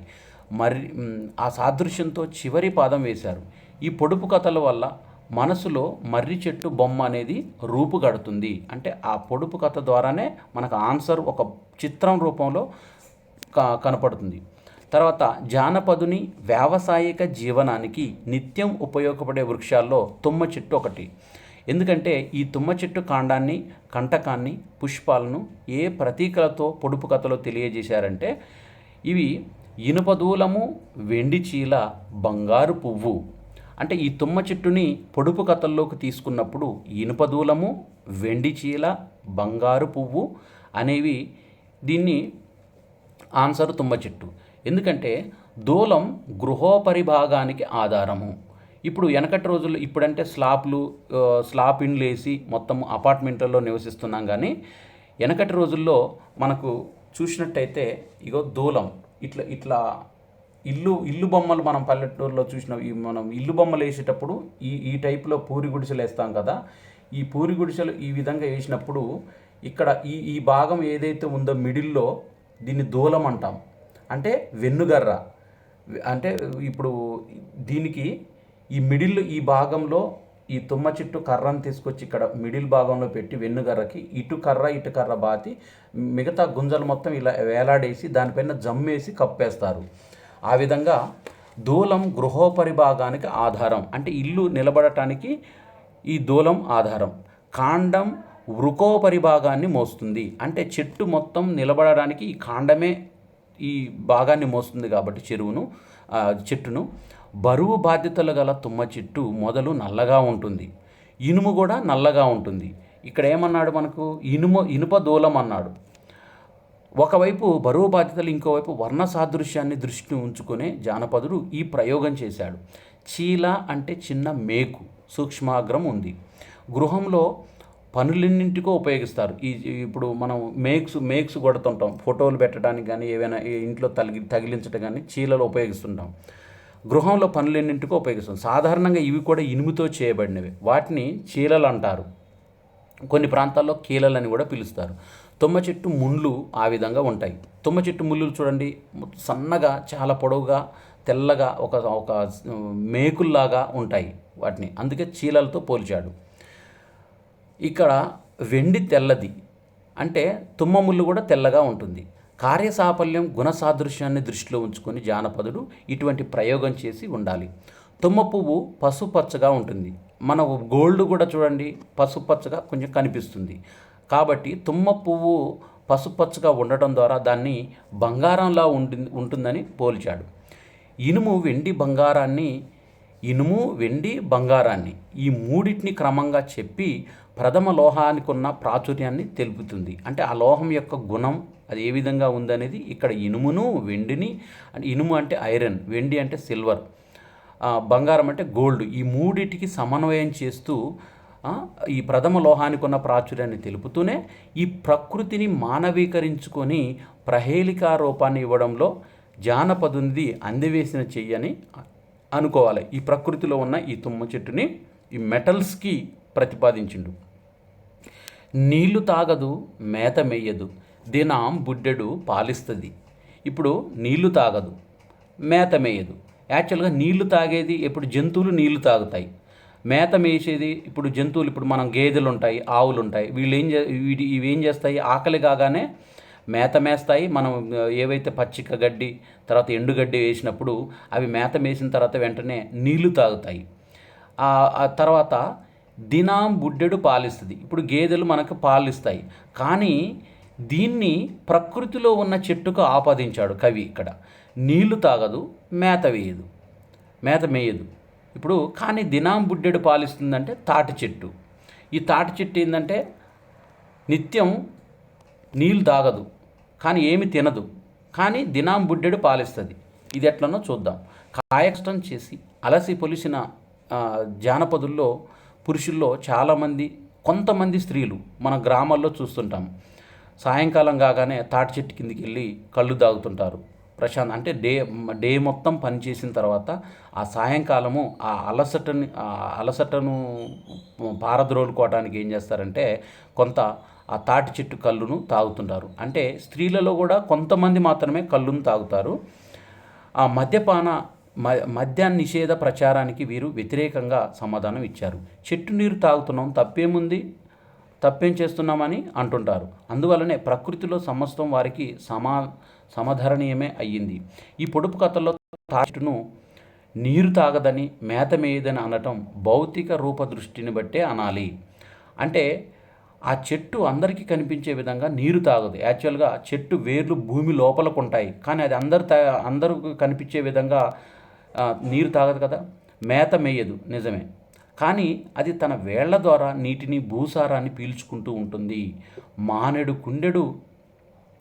ఆ సాదృశ్యంతో చివరి పాదం వేశారు. ఈ పొడుపు కథల వల్ల మనసులో మర్రి చెట్టు బొమ్మ అనేది రూపుగడుతుంది. అంటే ఆ పొడుపు కథ ద్వారానే మనకు ఆన్సర్ ఒక చిత్రం రూపంలో కనపడుతుంది. తర్వాత జానపదుని వ్యావసాయిక జీవనానికి నిత్యం ఉపయోగపడే వృక్షాల్లో తుమ్మ చెట్టు ఒకటి. ఎందుకంటే ఈ తుమ్మ చెట్టు కాండాన్ని, కంటకాన్ని, పుష్పాలను ఏ ప్రతీకలతో పొడుపు కథలో తెలియజేశారంటే, ఇవి ఇనుపదూలము, వెండి చీల, బంగారు పువ్వు. అంటే ఈ తుమ్మ చెట్టుని పొడుపు కథల్లోకి తీసుకున్నప్పుడు ఇనుపదూలము, వెండి చీల, బంగారు పువ్వు అనేవి దీన్ని ఆన్సర్ తుమ్మ చెట్టు. ఎందుకంటే దూలం గృహోపరిభాగానికి ఆధారము. ఇప్పుడు వెనకటి రోజుల్లో ఇప్పుడంటే స్లాప్ ఇండ్లు వేసి మొత్తం అపార్ట్మెంట్లలో నివసిస్తున్నాం. కానీ వెనకటి రోజుల్లో మనకు చూసినట్టయితే ఇగో దూలం ఇట్లా ఇట్లా ఇల్లు బొమ్మలు మనం పల్లెటూరులో చూసిన మనం ఇల్లు బొమ్మలు వేసేటప్పుడు ఈ టైపులో పూరి గుడిసెలు వేస్తాం కదా. ఈ పూరి గుడిసెలు ఈ విధంగా వేసినప్పుడు ఇక్కడ ఈ భాగం ఏదైతే ఉందో మిడిల్లో దీన్ని దూలం అంటాం. అంటే వెన్నుగర్ర. అంటే ఇప్పుడు దీనికి ఈ మిడిల్ ఈ భాగంలో ఈ తుమ్మ చెట్టు కర్రను తీసుకొచ్చి ఇక్కడ మిడిల్ భాగంలో పెట్టి వెన్నుగర్రకి ఇటు కర్ర బాతి మిగతా గుంజలు మొత్తం ఇలా వేలాడేసి దానిపైన జమ్మేసి కప్పేస్తారు. ఆ విధంగా దూలం గృహోపరిభాగానికి ఆధారం. అంటే ఇల్లు నిలబడటానికి ఈ దూలం ఆధారం. కాండం వృకోపరిభాగాన్ని మోస్తుంది. అంటే చెట్టు మొత్తం నిలబడడానికి ఈ కాండమే ఈ భాగాన్ని మోస్తుంది కాబట్టి చెట్టును. బరువు బాధ్యతలు గల తుమ్మ చెట్టు మొదలు నల్లగా ఉంటుంది, ఇనుము కూడా నల్లగా ఉంటుంది. ఇక్కడ ఏమన్నాడు మనకు? ఇనుప దూలం అన్నాడు. ఒకవైపు బరువు బాధ్యతలు, ఇంకోవైపు వర్ణ సాదృశ్యాన్ని దృష్టిని ఉంచుకునే జానపదుడు ఈ ప్రయోగం చేశాడు. చీల అంటే చిన్న మేకు, సూక్ష్మాగ్రం ఉంది. గృహంలో పనులన్నింటికో ఉపయోగిస్తారు. ఇప్పుడు మనం మేక్స్ కొడుతుంటాం, ఫోటోలు పెట్టడానికి కానీ ఏవైనా ఇంట్లో తగిలించడం కానీ చీలలో ఉపయోగిస్తుంటాం. గృహంలో పనులన్నింటికో ఉపయోగిస్తాం. సాధారణంగా ఇవి కూడా ఇనుముతో చేయబడినవి. వాటిని చీలలు అంటారు. కొన్ని ప్రాంతాల్లో కీలలని కూడా పిలుస్తారు. తుమ్మ చెట్టు ముళ్ళు ఆ విధంగా ఉంటాయి. తుమ్మ చెట్టు ముళ్ళు చూడండి, సన్నగా చాలా పొడవుగా తెల్లగా ఒక మేకుల్లాగా ఉంటాయి వాటిని, అందుకే చీలలతో పోల్చాడు. ఇక్కడ వెండి తెల్లది, అంటే తుమ్మ ముళ్ళు కూడా తెల్లగా ఉంటుంది. కార్యసాఫల్యం, గుణ సాదృశ్యాన్ని దృష్టిలో ఉంచుకొని జానపదుడు ఇటువంటి ప్రయోగం చేసి ఉండాలి. తుమ్మ పువ్వు పసుపచ్చగా ఉంటుంది. మన గోల్డ్ కూడా చూడండి పసుపచ్చగా కొంచెం కనిపిస్తుంది. కాబట్టి తుమ్మ పువ్వు పసుపచ్చగా ఉండటం ద్వారా దాన్ని బంగారంలా ఉంటుందని పోల్చాడు. ఇనుము, వెండి, బంగారాన్ని ఈ మూడింటిని క్రమంగా చెప్పి ప్రథమ లోహానికి ఉన్న ప్రాచుర్యాన్ని తెలుపుతుంది. అంటే ఆ లోహం యొక్క గుణం అది ఏ విధంగా ఉందనేది ఇక్కడ ఇనుమును, వెండిని, అంటే ఇనుము అంటే ఐరన్, వెండి అంటే సిల్వర్, బంగారం అంటే గోల్డ్, ఈ మూడిటికి సమన్వయం చేస్తూ ఈ ప్రథమ లోహానికి ఉన్న ప్రాచుర్యాన్ని తెలుపుతూనే ఈ ప్రకృతిని మానవీకరించుకొని ప్రహేళికా రూపాన్ని ఇవ్వడంలో జానపదునిది అందివేసిన చెయ్యని అనుకోవాలి. ఈ ప్రకృతిలో ఉన్న ఈ తుమ్మ చెట్టుని ఈ మెటల్స్కి ప్రతిపాదించిండు. నీళ్లు తాగదు, మేత మెయ్యదు, దినాం బుడ్డెడు పాలిస్తుంది. ఇప్పుడు నీళ్లు తాగదు, మేత మేయదు. యాక్చువల్గా నీళ్లు తాగేది ఎప్పుడు? జంతువులు నీళ్లు తాగుతాయి. మేత మేసేది ఇప్పుడు జంతువులు, ఇప్పుడు మనం గేదెలు ఉంటాయి, ఆవులు ఉంటాయి. ఇవి ఏం చేస్తాయి? ఆకలి కాగానే మేత మేస్తాయి. మనం ఏవైతే పచ్చిక గడ్డి తర్వాత ఎండుగడ్డి వేసినప్పుడు అవి మేత మేసిన తర్వాత వెంటనే నీళ్లు తాగుతాయి. ఆ తర్వాత దినాం బుడ్డెడు పాలిస్తుంది. ఇప్పుడు గేదెలు మనకు పాలు ఇస్తాయి. కానీ దీన్ని ప్రకృతిలో ఉన్న చెట్టుకు ఆపాదించాడు కవి. ఇక్కడ నీళ్లు తాగదు, మేత మేయదు. ఇప్పుడు కానీ దినాం బుడ్డెడు పాలిస్తుందంటే తాటి చెట్టు. ఈ తాటి చెట్టు ఏంటంటే నిత్యం నీళ్ళు తాగదు, కానీ ఏమి తినదు, కానీ దినాం బుడ్డెడు పాలిస్తుంది. ఇది ఎట్లనో చూద్దాం. కాయకష్టం చేసి అలసి పొలిసిన జానపదుల్లో, పురుషుల్లో చాలామంది, కొంతమంది స్త్రీలు మన గ్రామాల్లో చూస్తుంటాం. సాయంకాలం కాగానే తాటి చెట్టు కిందికి వెళ్ళి కళ్ళు తాగుతుంటారు. అంటే డే మొత్తం పనిచేసిన తర్వాత ఆ సాయంకాలము ఆ అలసటను పారద్రోలుకోవడానికి ఏం చేస్తారంటే కొంత ఆ తాటి చెట్టు కల్లును తాగుతుంటారు. అంటే స్త్రీలలో కూడా కొంతమంది మాత్రమే కల్లును తాగుతారు. ఆ మద్య నిషేధ ప్రచారానికి వీరు వ్యతిరేకంగా సమాధానం ఇచ్చారు. చెట్టు నీరు తాగుతున్నాం, తప్పేం చేస్తున్నామని అంటుంటారు. అందువల్లనే ప్రకృతిలో సమస్తం వారికి సమధరణీయమే అయ్యింది. ఈ పొడుపు కథల్లో తాచును నీరు తాగదని, మేత మేయదని అనటం భౌతిక రూపదృష్టిని బట్టే అనాలి. అంటే ఆ చెట్టు అందరికీ కనిపించే విధంగా నీరు తాగదు. యాక్చువల్గా చెట్టు వేర్లు భూమి లోపలకు ఉంటాయి, కానీ అది అందరూ కనిపించే విధంగా నీరు తాగదు కదా. మేత మేయదు, నిజమే, కానీ అది తన వేళ్ల ద్వారా నీటిని, భూసారాన్ని పీల్చుకుంటూ ఉంటుంది. మానెడు కుండెడు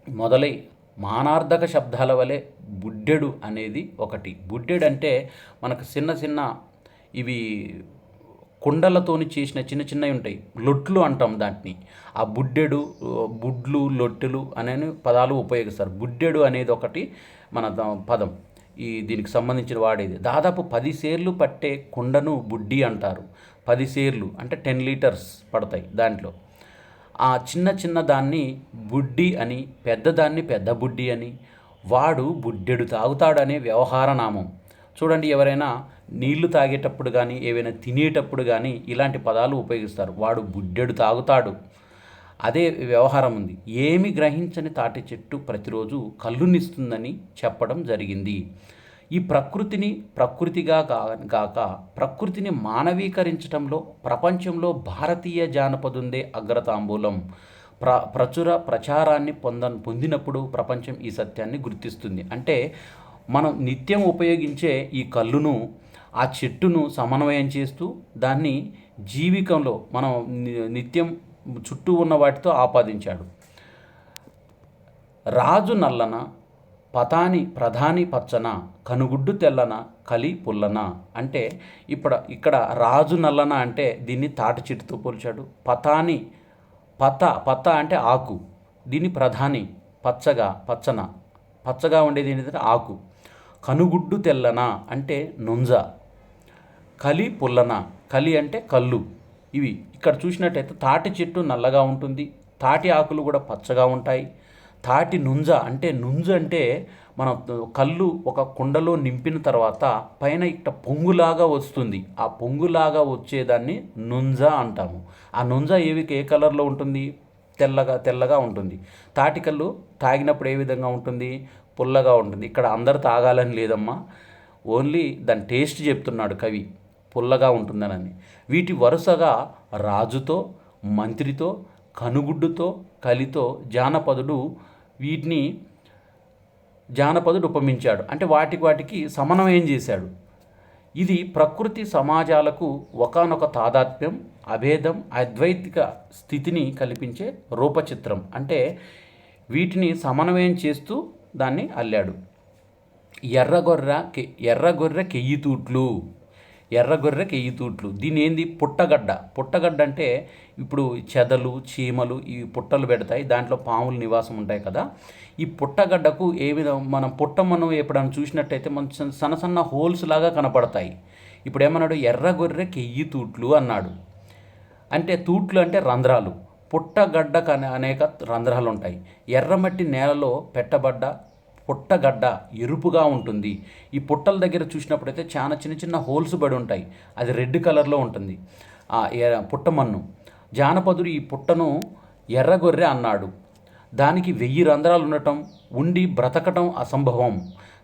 మొదలై మానార్థక శబ్దాల వలె బుడ్డెడు అనేది ఒకటి. బుడ్డెడు అంటే మనకు చిన్న చిన్న ఇవి కుండలతోని చేసిన చిన్న చిన్నవి ఉంటాయి, లొట్లు అంటాం దాన్ని. ఆ బుడ్డెడు, బుడ్లు, లొట్టెలు అనే పదాలు ఉపయోగిస్తారు. బుడ్డెడు అనేది ఒకటి మన పదం దీనికి సంబంధించిన వాడేది. దాదాపు 10 సేర్లు పట్టే కుండను బుడ్డి అంటారు. 10 సేర్లు అంటే 10 లీటర్స్ పడతాయి దాంట్లో. ఆ చిన్న చిన్న దాన్ని బుడ్డి అని, పెద్దదాన్ని పెద్ద బుడ్డి అని, వాడు బుడ్డెడు తాగుతాడనే వ్యవహార నామం. చూడండి, ఎవరైనా నీళ్లు తాగేటప్పుడు కానీ, ఏవైనా తినేటప్పుడు కానీ ఇలాంటి పదాలు ఉపయోగిస్తారు. వాడు బుడ్డెడు తాగుతాడు, అదే వ్యవహారం ఉంది. ఏమి గ్రహించని తాటి చెట్టు ప్రతిరోజు కళ్ళునిస్తుందని చెప్పడం జరిగింది. ఈ ప్రకృతిగా గాక ప్రకృతిని మానవీకరించడంలో ప్రపంచంలో భారతీయ జానపదుందే అగ్రతాంబూలం. ప్రచారాన్ని పొందినప్పుడు ప్రపంచం ఈ సత్యాన్ని గుర్తిస్తుంది. అంటే మనం నిత్యం ఉపయోగించే ఈ కళ్ళును, ఆ చెట్టును సమన్వయం చేస్తూ దాన్ని జీవికంలో మనం నిత్యం చుట్టూ ఉన్న వాటితో ఆపాదించాడు. రాజు నల్లన, ప్రధాని పచ్చన, కనుగుడ్డు తెల్లన, కలి పుల్లన. అంటే ఇక్కడ రాజు నల్లన అంటే దీన్ని తాటి చెట్టుతో పోల్చాడు. పత అంటే ఆకు, దీన్ని ప్రధాని పచ్చగా ఉండేది ఏంటంటే ఆకు. కనుగుడ్డు తెల్లన అంటే నుంజ. కలి పుల్లన, కలి అంటే కళ్ళు. ఇవి ఇక్కడ చూసినట్టయితే తాటి చెట్టు నల్లగా ఉంటుంది, తాటి ఆకులు కూడా పచ్చగా ఉంటాయి. తాటి నుంజ అంటే మన కళ్ళు ఒక కుండలో నింపిన తర్వాత పైన ఇక్కడ పొంగులాగా వస్తుంది. ఆ పొంగులాగా వచ్చేదాన్ని నుంజ అంటాము. ఆ నుంజ ఏ కలర్లో ఉంటుంది? తెల్లగా ఉంటుంది. తాటి కళ్ళు తాగినప్పుడు ఏ విధంగా ఉంటుంది? పుల్లగా ఉంటుంది. ఇక్కడ అందరు తాగాలని లేదమ్మా, ఓన్లీ దాని టేస్ట్ చెప్తున్నాడు కవి, పుల్లగా ఉంటుందనని. వీటి వరుసగా రాజుతో, మంత్రితో, కనుగుడ్డుతో, కలితో జానపదుడు ఉపమించాడు. అంటే వాటికి సమన్వయం చేశాడు. ఇది ప్రకృతి సమాజాలకు ఒకానొక తాదాత్మ్యం, అభేదం, అద్వైతిక స్థితిని కల్పించే రూపచిత్రం. అంటే వీటిని సమన్వయం చేస్తూ దాన్ని అల్లాడు. ఎర్రగొర్రె కెయ్యితూట్లు. దీని ఏంది? పుట్టగడ్డ అంటే ఇప్పుడు చెదలు, చీమలు ఈ పుట్టలు పెడతాయి, దాంట్లో పాములు నివాసం ఉంటాయి కదా. ఈ పుట్టగడ్డకు మనం ఎప్పుడైనా చూసినట్టయితే మన సన్న హోల్స్ లాగా కనపడతాయి. ఇప్పుడు ఏమన్నాడు? ఎర్రగొర్రె కెయ్యితూట్లు అన్నాడు. అంటే తూట్లు అంటే రంధ్రాలు. పుట్టగడ్డకు అనేక రంధ్రాలు ఉంటాయి. ఎర్రమట్టి నేలలో పెట్టబడ్డ పుట్టగడ్డ ఎరుపుగా ఉంటుంది. ఈ పుట్టల దగ్గర చూసినప్పుడైతే చాలా చిన్న చిన్న హోల్స్ పడి ఉంటాయి, అది రెడ్ కలర్లో ఉంటుంది పుట్టమన్ను. జానపదుడు ఈ పుట్టను ఎర్రగొర్రె అన్నాడు. దానికి 1000 రంధ్రాలు ఉండి బ్రతకటం అసంభవం,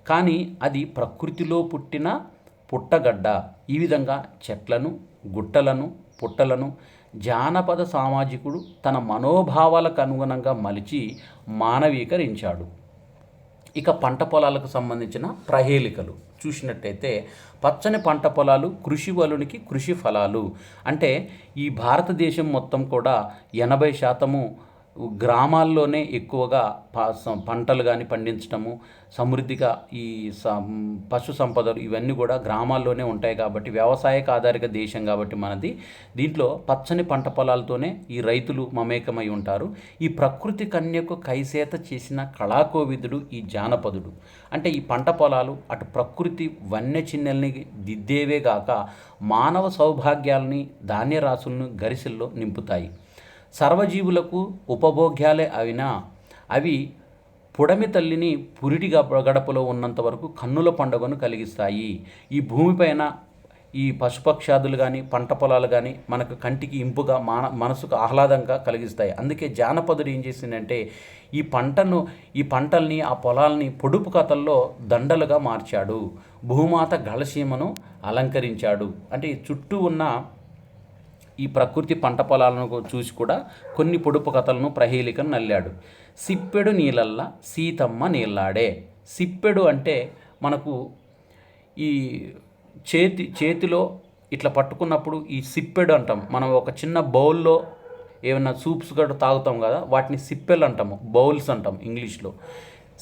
కానీ అది ప్రకృతిలో పుట్టిన పుట్టగడ్డ. ఈ విధంగా చెట్లను, గుట్టలను, పుట్టలను జానపద సామాజికుడు తన మనోభావాలకు అనుగుణంగా మలిచి మానవీకరించాడు. ఇక పంట పొలాలకు సంబంధించిన ప్రహేళికలు చూసినట్టయితే, పచ్చని పంట పొలాలు కృషి వలునికి కృషి ఫలాలు. అంటే ఈ భారతదేశం మొత్తం కూడా 80% గ్రామాల్లోనే ఎక్కువగా పంటలు కానీ పండించడము, సమృద్ధిగా ఈ పశు సంపదలు ఇవన్నీ కూడా గ్రామాల్లోనే ఉంటాయి. కాబట్టి వ్యవసాయక ఆధారిత దేశం కాబట్టి మనది. దీంట్లో పచ్చని పంట పొలాలతోనే ఈ రైతులు మమేకమై ఉంటారు. ఈ ప్రకృతి కన్యకు కైసేత చేసిన కళాకోవిదుడు ఈ జానపదుడు. అంటే ఈ పంట పొలాలు అటు ప్రకృతి వన్య చిన్నెల్ని దిద్దేవే గాక మానవ సౌభాగ్యాలని, ధాన్యరాశులను గరిసెల్లో నింపుతాయి. సర్వజీవులకు ఉపభోగ్యాలే అయినా అవి పుడమి తల్లిని పురిటి గడపలో ఉన్నంత వరకు కన్నుల పండుగను కలిగిస్తాయి. ఈ భూమిపైన ఈ పశుపక్షాదులు కానీ పంట పొలాలు కానీ మనకు కంటికి ఇంపుగా మనసుకు ఆహ్లాదంగా కలిగిస్తాయి. అందుకే జానపదుడు ఏం చేసిందంటే ఈ పంటల్ని ఆ పొలాల్ని పొడుపు కథల్లో దండలుగా మార్చాడు. భూమాత గళసీమను అలంకరించాడు. అంటే చుట్టూ ఉన్న ఈ ప్రకృతి పంట పొలాలను చూసి కూడా కొన్ని పొడుపు కథలను ప్రహేళికను నల్లాడు. సిప్పెడు నీళ్ళల్లా సీతమ్మ నీళ్ళాడే. సిప్పెడు అంటే మనకు ఈ చేతిలో ఇట్లా పట్టుకున్నప్పుడు ఈ సిప్పెడు అంటాం. మనం ఒక చిన్న బౌల్లో ఏమైనా సూప్స్ కూడా తాగుతాం కదా, వాటిని సిప్పెలు అంటాము, బౌల్స్ అంటాం ఇంగ్లీష్లో.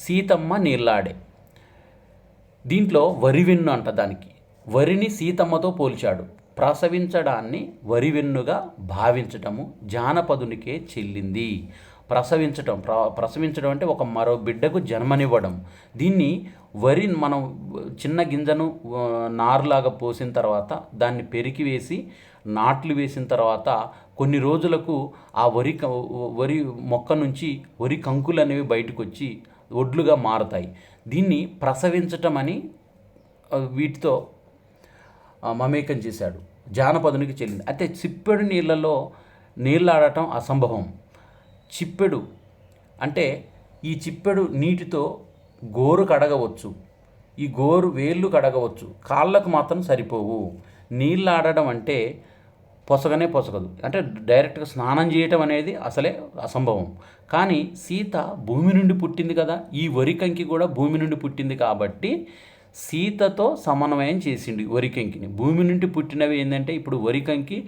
సీతమ్మ నీళ్ళాడే. దీంట్లో వరివెన్ను అంట. దానికి వరిని సీతమ్మతో పోల్చాడు. ప్రసవించడాన్ని వరివెన్నుగా భావించటము జానపదునికే చెల్లింది. ప్రసవించడం అంటే ఒక మరో బిడ్డకు జన్మనివ్వడం. దీన్ని మనం చిన్న గింజను నారులాగా పోసిన తర్వాత దాన్ని పెరికి వేసి నాట్లు వేసిన తర్వాత కొన్ని రోజులకు ఆ వరి మొక్క నుంచి వరి కంకులు అనేవి బయటకు వచ్చి ఒడ్లుగా మారుతాయి. దీన్ని ప్రసవించటం అని వీటితో మమేకం చేశాడు. జానపదునికి చెల్లింది. అయితే చిప్పెడు నీళ్ళలో నీళ్ళాడటం అసంభవం. చిప్పెడు అంటే ఈ చిప్పెడు నీటితో గోరు కడగవచ్చు, ఈ గోరు వేళ్ళు కడగవచ్చు, కాళ్ళకు మాత్రం సరిపోవు. నీళ్ళు ఆడడం అంటే పొసగదు. అంటే డైరెక్ట్గా స్నానం చేయటం అనేది అసలే అసంభవం. కానీ సీత భూమి నుండి పుట్టింది కదా, ఈ వరికంకి కూడా భూమి నుండి పుట్టింది కాబట్టి సీతతో సమన్వయం చేసిండు వరికంకిని. భూమి నుండి పుట్టినవి ఏంటంటే ఇప్పుడు వరికంకి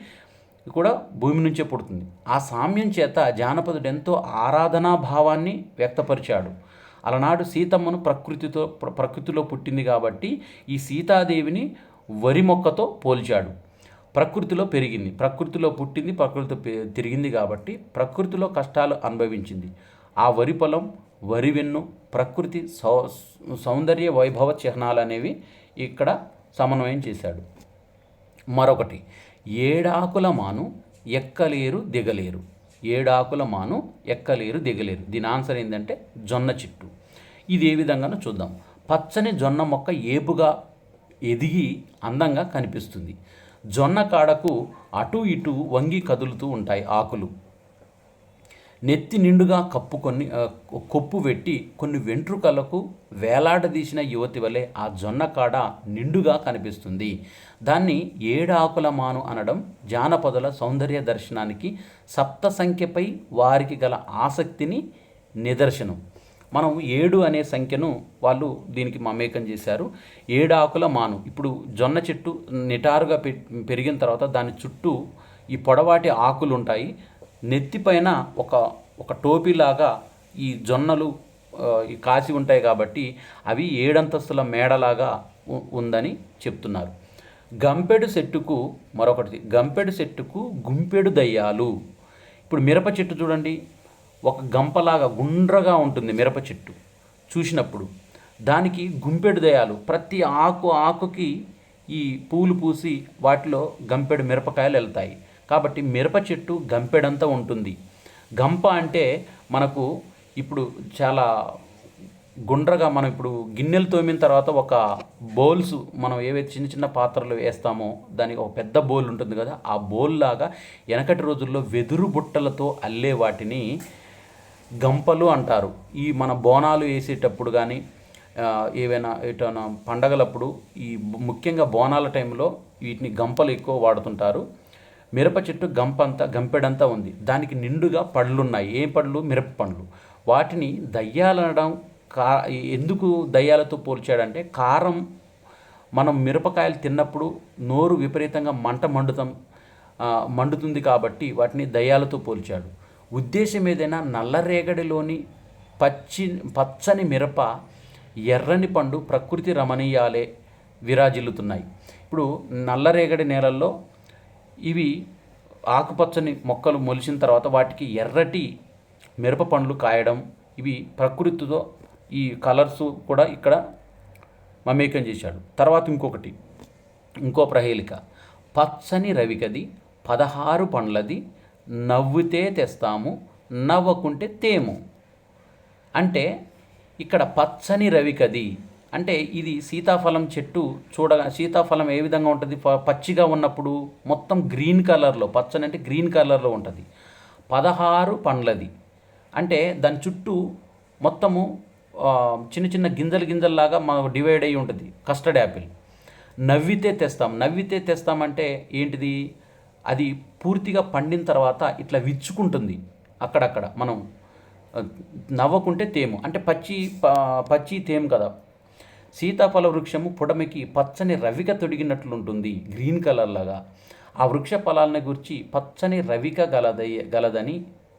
కూడా భూమి నుంచే పుడుతుంది. ఆ సామ్యం చేత జానపదుడు ఎంతో ఆరాధనా భావాన్ని వ్యక్తపరిచాడు. అలనాడు సీతమ్మను ప్రకృతిలో పుట్టింది కాబట్టి ఈ సీతాదేవిని వరి మొక్కతో పోల్చాడు. ప్రకృతిలో పెరిగింది, ప్రకృతిలో పుట్టింది, ప్రకృతితో తిరిగింది కాబట్టి ప్రకృతిలో కష్టాలు అనుభవించింది. ఆ వరి పొలం, వరి వెన్ను, ప్రకృతి సౌందర్య వైభవ చిహ్నాలు అనేవి ఇక్కడ సమన్వయం చేశాడు. మరొకటి, ఏడాకుల మాను ఎక్కలేరు దిగలేరు. ఏడాకుల మాను ఎక్కలేరు దిగలేరు. దీని ఆన్సర్ ఏంటంటే జొన్న చెట్టు. ఇది ఏ విధంగానో చూద్దాం. పచ్చని జొన్న మొక్క ఏపుగా ఎదిగి అందంగా కనిపిస్తుంది. జొన్న కాడకు అటు ఇటు వంగి కదులుతూ ఉంటాయి ఆకులు. నెత్తి నిండుగా కొప్పు పెట్టి కొన్ని వెంట్రుకలకు వేలాడదీసిన యువతి వలె ఆ జొన్న కాడ నిండుగా కనిపిస్తుంది. దాన్ని ఏడాకుల మాను అనడం జానపదుల సౌందర్య దర్శనానికి సప్త సంఖ్యపై వారికి గల ఆసక్తిని నిదర్శనం. మనం 7 అనే సంఖ్యను వాళ్ళు దీనికి మమేకం చేశారు. 7 ఆకుల మాను. ఇప్పుడు జొన్న చెట్టు నిటారుగా పెరిగిన తర్వాత దాని చుట్టూ ఈ పొడవాటి ఆకులు ఉంటాయి. నెత్తిపైన ఒక టోపీలాగా ఈ జొన్నలు ఈ కాసి ఉంటాయి కాబట్టి అవి 7 అంతస్తుల మేడలాగా ఉందని చెప్తున్నారు. గంపెడు చెట్టుకు మరొకటి, గంపెడు చెట్టుకు గుంపెడు దయ్యాలు. ఇప్పుడు మిరప చెట్టు చూడండి, ఒక గంపలాగా గుండ్రగా ఉంటుంది మిరప చెట్టు చూసినప్పుడు. దానికి గుంపెడు దయాలు. ప్రతి ఆకుకి ఈ పూలు పూసి వాటిలో గంపెడు మిరపకాయలు వెళ్తాయి. కాబట్టి మిరప చెట్టు గంపెడంతా ఉంటుంది. గంప అంటే మనకు ఇప్పుడు చాలా గుండ్రగా, మనం ఇప్పుడు గిన్నెలు తోమిన తర్వాత ఒక బౌల్స్ మనం ఏవైతే చిన్న చిన్న పాత్రలు వేస్తామో దానికి ఒక పెద్ద బౌల్ ఉంటుంది కదా, ఆ బౌల్ లాగా వెనకటి రోజుల్లో వెదురు బుట్టలతో అల్లే వాటిని గంపలు అంటారు. ఈ మన బోనాలు వేసేటప్పుడు కానీ ఏవైనా ఎటైనా పండగలప్పుడు ఈ ముఖ్యంగా బోనాల టైంలో వీటిని గంపలు ఎక్కువ వాడుతుంటారు. మిరప చెట్టు గంపెడంతా ఉంది. దానికి నిండుగా పళ్ళున్నాయి. ఏ పళ్ళు? మిరప పండ్లు. వాటిని దయ్యాలనడం ఎందుకు దయ్యాలతో పోల్చాడంటే, కారం మనం మిరపకాయలు తిన్నప్పుడు నోరు విపరీతంగా మండుతుంది కాబట్టి వాటిని దయ్యాలతో పోల్చాడు. ఉద్దేశం ఏదైనా నల్లరేగడిలోని పచ్చని మిరప, ఎర్రని పండు ప్రకృతి రమణీయాలే విరాజిల్లుతున్నాయి. ఇప్పుడు నల్లరేగడి నేలల్లో ఇవి ఆకుపచ్చని మొక్కలు మొలిచిన తర్వాత వాటికి ఎర్రటి మిరప పండ్లు కాయడం, ఇవి ప్రకృతితో ఈ కలర్స్ కూడా ఇక్కడ మమేకం చేశాడు. తర్వాత ఇంకో ప్రహేళిక, పచ్చని రవికది 16 పండ్లది నవ్వితే తెస్తాము, నవ్వకుంటే తేము. అంటే ఇక్కడ పచ్చని రవికది అంటే ఇది సీతాఫలం చెట్టు. సీతాఫలం ఏ విధంగా ఉంటుంది? పచ్చిగా ఉన్నప్పుడు మొత్తం గ్రీన్ కలర్లో, పచ్చని అంటే గ్రీన్ కలర్లో ఉంటుంది. 16 పండ్లది అంటే దాని చుట్టూ మొత్తము చిన్న చిన్న గింజల్లాగా డివైడ్ అయ్యి ఉంటుంది. Custard Apple. నవ్వితే తెస్తామంటే ఏంటిది? అది పూర్తిగా పండిన తర్వాత ఇట్లా విచ్చుకుంటుంది అక్కడక్కడ. మనం నవ్వకుంటే తేము అంటే పచ్చి తేము కదా. సీతాఫల వృక్షము పుడమికి పచ్చని రవిక తొడిగినట్లుంటుంది, గ్రీన్ కలర్ లాగా. ఆ వృక్ష ఫలాలను గురించి పచ్చని రవిక గలదని,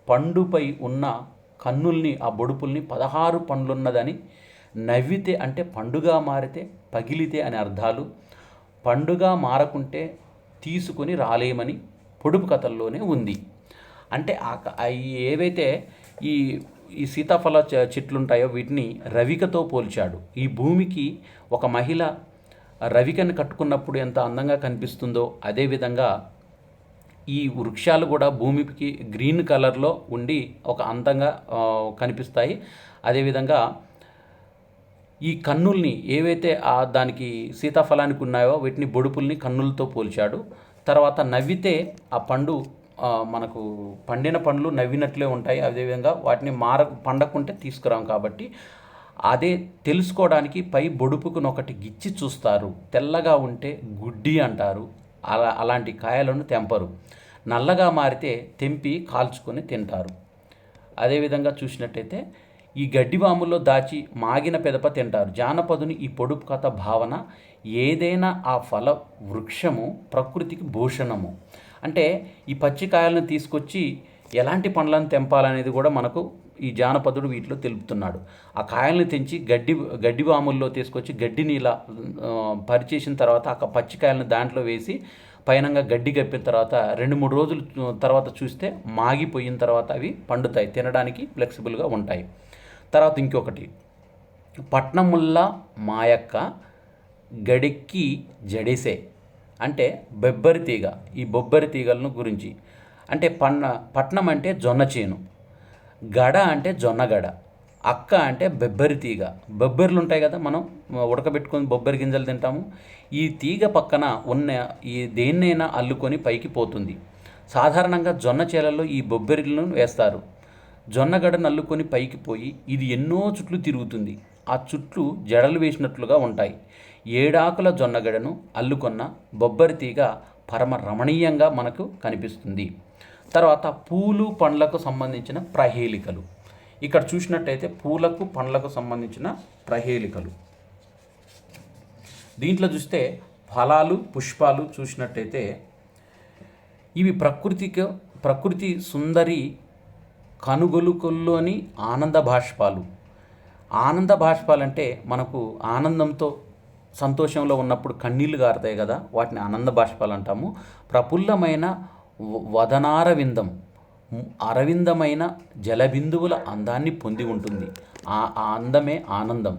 పండుపై ఉన్న కన్నుల్ని, ఆ బొడుపుల్ని 16 పండ్లున్నదని, నవ్వితే అంటే పండుగ మారితే పగిలితే అని అర్థాలు, పండుగ మారకుంటే తీసుకొని రాలేమని పొడుపు కథల్లోనే ఉంది. అంటే ఏవైతే ఈ సీతాఫల చెట్లుంటాయో వీటిని రవికతో పోల్చాడు. ఈ భూమికి ఒక మహిళ రవికని కట్టుకున్నప్పుడు ఎంత అందంగా కనిపిస్తుందో అదేవిధంగా ఈ వృక్షాలు కూడా భూమికి గ్రీన్ కలర్లో ఉండి ఒక అందంగా కనిపిస్తాయి. అదేవిధంగా ఈ కన్నుల్ని ఏవైతే దానికి సీతాఫలానికి ఉన్నాయో వీటిని బొడుపుల్ని కన్నులతో పోల్చాడు. తర్వాత నవ్వితే ఆ పండు మనకు పండిన పండ్లు నవ్వినట్లే ఉంటాయి. అదేవిధంగా వాటిని పండకుంటే తీసుకురాం కాబట్టి అదే తెలుసుకోవడానికి పై బొడుపుకునొకటి గిచ్చి చూస్తారు. తెల్లగా ఉంటే గుడ్డి అంటారు. అలాంటి కాయలను తెంపరు. నల్లగా మారితే తెంపి కాల్చుకొని తింటారు. అదేవిధంగా చూసినట్టయితే ఈ గడ్డివాముల్లో దాచి మాగిన పెదప తింటారు. జానపదుని ఈ పొడుపు కథ భావన ఏదైనా ఆ ఫల వృక్షము ప్రకృతికి భూషణము. అంటే ఈ పచ్చికాయలను తీసుకొచ్చి ఎలాంటి పండ్లను తెంపాలనేది కూడా మనకు ఈ జానపదుడు వీటిలో తెలుపుతున్నాడు. ఆ కాయలను తెంచి గడ్డివాముల్లో తీసుకొచ్చి గడ్డిని ఇలా పరిచేసిన తర్వాత ఆ పచ్చికాయలను దాంట్లో వేసి పైనంగా గడ్డి కప్పిన తర్వాత 2-3 రోజులు తర్వాత చూస్తే మాగిపోయిన తర్వాత అవి పండుతాయి, తినడానికి ఫ్లెక్సిబుల్గా ఉంటాయి. తర్వాత ఇంకొకటి, పట్నముల్లా మాయక్క గడెక్కి జడేసే అంటే బొబ్బరి తీగ. ఈ బొబ్బరి తీగలను గురించి అంటే పట్నం అంటే జొన్న చేను, గడ అంటే జొన్నగడ, అక్క అంటే బొబ్బరి తీగ. బొబ్బర్లు ఉంటాయి కదా, మనం ఉడకబెట్టుకొని బొబ్బరి గింజలు తింటాము. ఈ తీగ పక్కన ఉన్న ఈ దేన్నైనా అల్లుకొని పైకి పోతుంది. సాధారణంగా జొన్న చేలలో ఈ బొబ్బరిలను వేస్తారు. జొన్నగడను అల్లుకొని పైకి పోయి ఇది ఎన్నో చుట్లు తిరుగుతుంది. ఆ చుట్లు జడలు వేసినట్లుగా ఉంటాయి. 7 ఆకుల జొన్నగడను అల్లుకొన్న బొబ్బరి తీగ పరమ రమణీయంగా మనకు కనిపిస్తుంది. తర్వాత పూలు పండ్లకు సంబంధించిన ప్రహేళికలు. ఇక్కడ చూసినట్టయితే పూలకు పండ్లకు సంబంధించిన ప్రహేళికలు. దీంట్లో చూస్తే ఫలాలు పుష్పాలు చూసినట్టయితే ఇవి ప్రకృతి సుందరి కనుగొలుకుల్లోని ఆనంద బాష్పాలు. ఆనంద బాష్పాలు అంటే మనకు ఆనందంతో సంతోషంలో ఉన్నప్పుడు కన్నీళ్లు గారుతాయి కదా, వాటిని ఆనంద బాష్పాలు అంటాము. ప్రఫుల్లమైన వదనారవిందం, అరవిందమైన జలబిందువుల అందాన్ని పొంది ఉంటుంది. ఆ అందమే ఆనందం.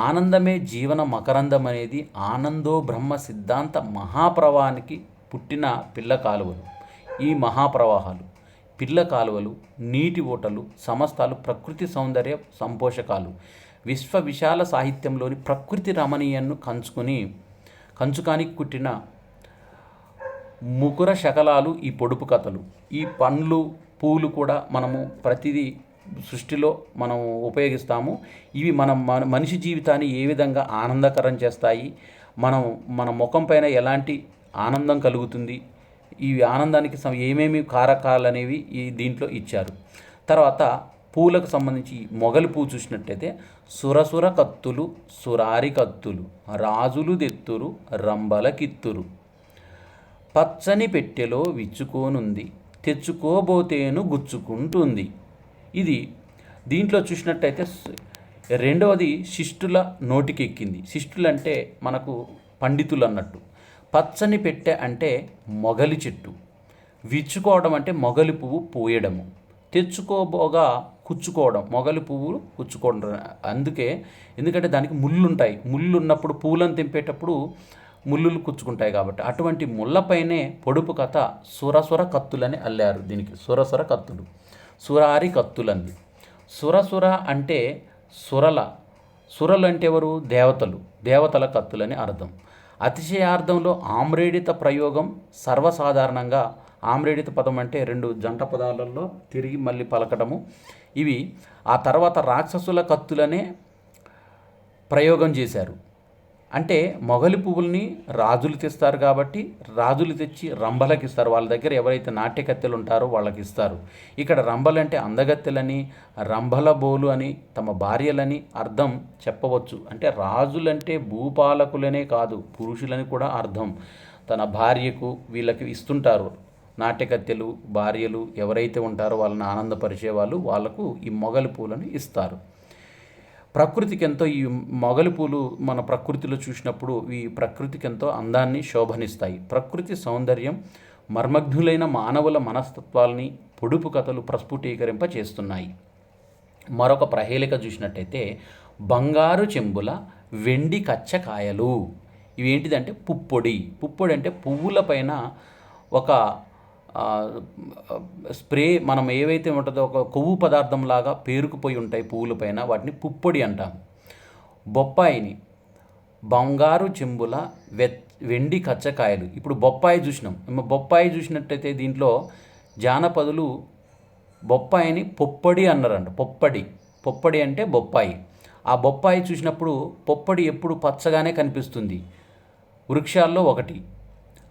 ఆనందమే జీవన మకరందం అనేది ఆనందో బ్రహ్మ సిద్ధాంత మహాప్రవాహానికి పుట్టిన పిల్ల కాలువలు. ఈ మహాప్రవాహాలు, పిల్ల కాలువలు, నీటి ఓటలు సమస్తాలు ప్రకృతి సౌందర్య సంపోషకాలు. విశ్వ విశాల సాహిత్యంలోని ప్రకృతి రమణీయను కంచుకానికి కుట్టిన ముకుర శకలాలు ఈ పొడుపు కథలు. ఈ పండ్లు పూలు కూడా మనము ప్రతిదీ సృష్టిలో మనం ఉపయోగిస్తాము. ఇవి మనిషి జీవితాన్ని ఏ విధంగా ఆనందకరం చేస్తాయి, మన ముఖం పైన ఎలాంటి ఆనందం కలుగుతుంది, ఈ ఆనందానికి ఏమేమి కారకాలు అనేవి ఈ దీంట్లో ఇచ్చారు. తర్వాత పూలకు సంబంధించి మొగలి పువ్వు చూసినట్టయితే సురసుర కత్తులు సురారి కత్తులు రాజులు దెత్తురు రంబల కిత్తురు పచ్చని పెట్టెలో విచ్చుకోనుంది తెచ్చుకోబోతేను గుచ్చుకుంటుంది. ఇది దీంట్లో చూసినట్టయితే రెండవది శిష్టుల నోటికి ఎక్కింది. శిష్టులు అంటే మనకు పండితులు అన్నట్టు. పచ్చని పెట్టె అంటే మొగలి చెట్టు, విచ్చుకోవడం అంటే మొగలి పువ్వు పూయడము, తెచ్చుకోబోగా కుచ్చుకోవడం, మొగలి పువ్వులు కుచ్చుకోవడం. ఎందుకంటే దానికి ముళ్ళు ఉంటాయి. ముళ్ళు ఉన్నప్పుడు పూలను తెంపేటప్పుడు ముళ్ళులు కుచ్చుకుంటాయి కాబట్టి అటువంటి ముళ్ళపైనే పొడుపు కథ సురసుర కత్తులని అల్లారు. దీనికి సురసుర కత్తులు, సురారి కత్తులంది. సురసుర అంటే సురలు అంటే ఎవరు? దేవతలు, దేవతల కత్తులని అర్థం. అతిశయార్థంలో ఆమ్రేడిత ప్రయోగం సర్వసాధారణంగా. ఆమ్రేడిత పదం అంటే రెండు జంట పదాలలో తిరిగి మళ్ళీ పలకడము. ఇవి ఆ తర్వాత రాక్షసుల కత్తులనే ప్రయోగం చేశారు. అంటే మొగలి పువ్వుల్ని రాజులు తెస్తారు కాబట్టి రాజులు తెచ్చి రంభలకు ఇస్తారు. వాళ్ళ దగ్గర ఎవరైతే నాట్యకత్తెలు ఉంటారో వాళ్ళకి ఇస్తారు. ఇక్కడ రంభలంటే అందగత్తెలని, రంభల బోలు అని తమ భార్యలని అర్థం చెప్పవచ్చు. అంటే రాజులంటే భూపాలకులనే కాదు, పురుషులని కూడా అర్థం. తన భార్యకు వీళ్ళకి ఇస్తుంటారు. నాట్యకత్తెలు భార్యలు ఎవరైతే ఉంటారో వాళ్ళని ఆనందపరిచే వాళ్ళకు ఈ మొగలి పూలను ఇస్తారు. ప్రకృతికి ఎంతో ఈ మొగలి పూలు మన ప్రకృతిలో చూసినప్పుడు ఈ ప్రకృతికి ఎంతో అందాన్ని శోభనిస్తాయి. ప్రకృతి సౌందర్యం మర్మగ్నులైన మానవుల మనస్తత్వాల్ని పొడుపు కథలు ప్రస్ఫుటీకరింప చేస్తున్నాయి. మరొక ప్రహేళిక చూసినట్టయితే బంగారు చెంబుల వెండి కచ్చకాయలు. ఇవి ఏంటిదంటే పుప్పొడి. పుప్పొడి అంటే పువ్వుల పైన ఒక స్ప్రే మనం ఏవైతే ఉంటుందో ఒక కొవ్వు పదార్థంలాగా పేరుకుపోయి ఉంటాయి పువ్వుల పైన, వాటిని పుప్పొడి అంటాం. బొప్పాయిని బంగారు చెంబుల వెండి కచ్చకాయలు. ఇప్పుడు బొప్పాయి చూసినాం. బొప్పాయి చూసినట్టయితే దీంట్లో జానపదులు బొప్పాయిని పొప్పడి అన్నారంట. పొప్పడి అంటే బొప్పాయి. ఆ బొప్పాయి చూసినప్పుడు పొప్పడి ఎప్పుడు పచ్చగానే కనిపిస్తుంది. వృక్షాల్లో ఒకటి.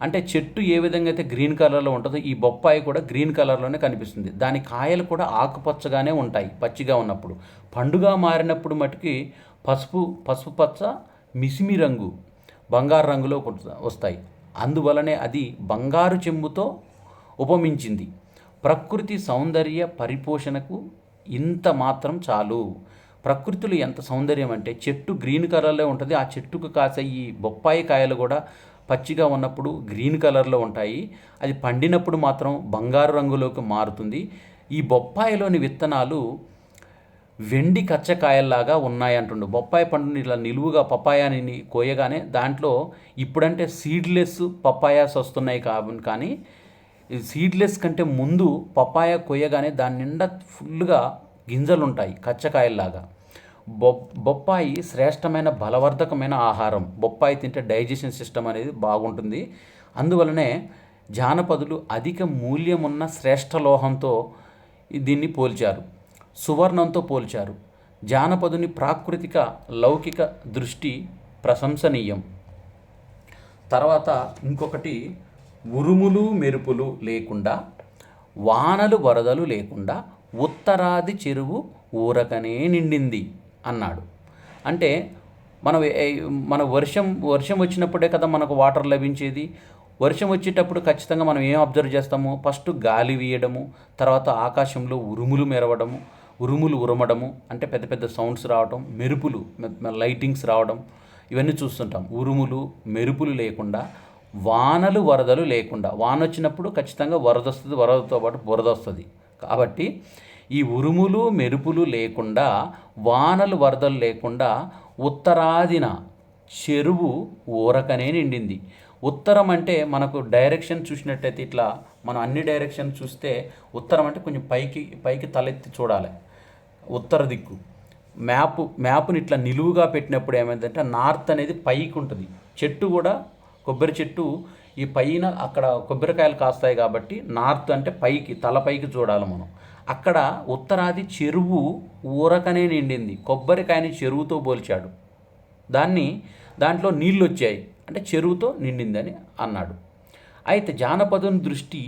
అంటే చెట్టు ఏ విధంగా అయితే గ్రీన్ కలర్లో ఉంటుందో ఈ బొప్పాయి కూడా గ్రీన్ కలర్లోనే కనిపిస్తుంది. దాని కాయలు కూడా ఆకుపచ్చగానే ఉంటాయి పచ్చిగా ఉన్నప్పుడు. పండుగ మారినప్పుడు మటుకి పసుపు పచ్చ మిసిమి రంగు, బంగారు రంగులో వస్తాయి. అందువలనే అది బంగారు చెంబుతో ఉపమించింది. ప్రకృతి సౌందర్య పరిపోషణకు ఇంత మాత్రం చాలు. ప్రకృతిలో ఎంత సౌందర్యం అంటే చెట్టు గ్రీన్ కలర్లో ఉంటుంది. ఆ చెట్టుకు కాసే ఈ బొప్పాయి కాయలు కూడా పచ్చిగా ఉన్నప్పుడు గ్రీన్ కలర్లో ఉంటాయి. అది పండినప్పుడు మాత్రం బంగారు రంగులోకి మారుతుంది. ఈ బొప్పాయిలోని విత్తనాలు వెండి కచ్చకాయల్లాగా ఉన్నాయంటుండు. బొప్పాయి పండుని ఇలా నిలువుగా పపాయాని కోయగానే దాంట్లో ఇప్పుడంటే సీడ్లెస్ పపాయాస్ వస్తున్నాయి కానీ సీడ్లెస్ కంటే ముందు పపాయ కోయగానే దాని నిండా ఫుల్గా గింజలు ఉంటాయి కచ్చకాయల్లాగా. బొప్పాయి శ్రేష్టమైన బలవర్ధకమైన ఆహారం. బొప్పాయి తింటే డైజెషన్ సిస్టమ్ అనేది బాగుంటుంది. అందువలనే జానపదులు అధిక మూల్యమున్న శ్రేష్ఠ లోహంతో దీన్ని పోల్చారు, సువర్ణంతో పోల్చారు. జానపదుని ప్రాకృతిక లౌకిక దృష్టి ప్రశంసనీయం. తర్వాత ఇంకొకటి, ఉరుములు మెరుపులు లేకుండా, వానలు వరదలు లేకుండా ఉత్తరాది చెరువు ఊరకనే నిండింది అన్నాడు. అంటే మన వర్షం వచ్చినప్పుడే కదా మనకు వాటర్ లభించేది. వర్షం వచ్చేటప్పుడు ఖచ్చితంగా మనం ఏం అబ్జర్వ్ చేస్తాము? ఫస్ట్ గాలి వీయడము, తర్వాత ఆకాశంలో ఉరుములు మెరవడము, ఉరుములు ఉరమడము అంటే పెద్ద పెద్ద సౌండ్స్ రావడం, మెరుపులు లైటింగ్స్ రావడం, ఇవన్నీ చూస్తుంటాం. ఉరుములు మెరుపులు లేకుండా, వానలు వరదలు లేకుండా. వాన వచ్చినప్పుడు ఖచ్చితంగా వరద వస్తుంది, వరదతో పాటు బురద వస్తుంది. కాబట్టి ఈ ఉరుములు మెరుపులు లేకుండా, వానలు వరదలు లేకుండా ఉత్తరాదిన చెరువు ఊరకనే నిండింది. ఉత్తరం అంటే మనకు డైరెక్షన్ చూసినట్టయితే ఇట్లా మనం అన్ని డైరెక్షన్ చూస్తే ఉత్తరం అంటే కొంచెం పైకి తలెత్తి చూడాలి. ఉత్తర దిక్కు మ్యాప్ని ఇట్లా నిలువుగా పెట్టినప్పుడు ఏమైందంటే నార్త్ అనేది పైకి ఉంటుంది. చెట్టు కూడా కొబ్బరి చెట్టు ఈ పైన అక్కడ కొబ్బరికాయలు కాస్తాయి కాబట్టి నార్త్ అంటే తలపైకి చూడాలి మనం. అక్కడ ఉత్తరాది చెరువు ఊరకనే నిండింది. కొబ్బరికాయని చెరువుతో పోల్చాడు. దాంట్లో నీళ్ళు వచ్చాయి అంటే చెరువుతో నిండిందని అన్నాడు. అయితే జానపదుని దృష్టి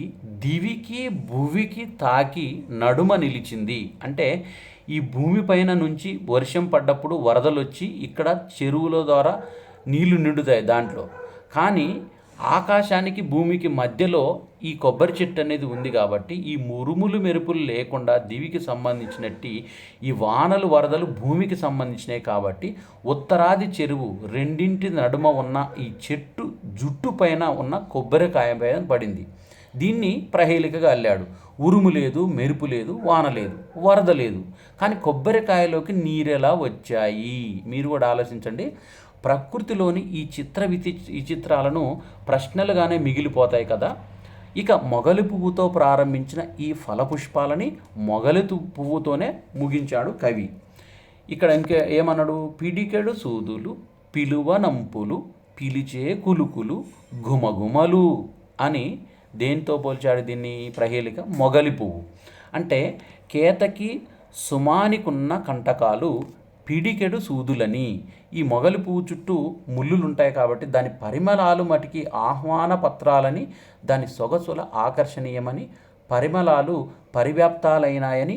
దివికి భువికి తాకి నడుమ నిలిచింది. అంటే ఈ భూమిపైన నుంచి వర్షం పడ్డప్పుడు వరదలు వచ్చి ఇక్కడ చెరువుల ద్వారా నీళ్లు నిండుతాయి దాంట్లో. కానీ ఆకాశానికి భూమికి మధ్యలో ఈ కొబ్బరి చెట్టు అనేది ఉంది కాబట్టి ఈ ఉరుములు మెరుపులు లేకుండా దివికి సంబంధించినట్టు ఈ వానలు వరదలు భూమికి సంబంధించినవి కాబట్టి ఉత్తరాది చెరువు రెండింటి నడుమ ఉన్న ఈ చెట్టు జుట్టు పైన ఉన్న కొబ్బరికాయ పైన పడింది. దీన్ని ప్రహేళికగా అల్లాడు. ఉరుము లేదు, మెరుపు లేదు, వాన లేదు, వరద లేదు, కానీ కొబ్బరికాయలోకి నీరెలా వచ్చాయి? మీరు కూడా ఆలోచించండి. ప్రకృతిలోని ఈ చిత్రాలను ప్రశ్నలుగానే మిగిలిపోతాయి కదా. ఇక మొగలి పువ్వుతో ప్రారంభించిన ఈ ఫలపుష్పాలని మొగలి పువ్వుతోనే ముగించాడు కవి. ఇక్కడ ఇంకే ఏమన్నాడు? పిడికెడు సూదులు, పిలువ నంపులు, పిలిచే కులుకులు, ఘుమఘుమలు అని దేంతో పోల్చాడు దీన్ని? ప్రహేళిక మొగలి పువ్వు. అంటే కేతకి సుమానికున్న కంటకాలు పిడికెడు సూదులని. ఈ మొగలి పువ్వు చుట్టూ ముళ్ళులు ఉంటాయి కాబట్టి దాని పరిమళాలు మటికి ఆహ్వాన పత్రాలని, దాని సొగసుల ఆకర్షణీయమని, పరిమళాలు పరివ్యాప్తాలైనాయని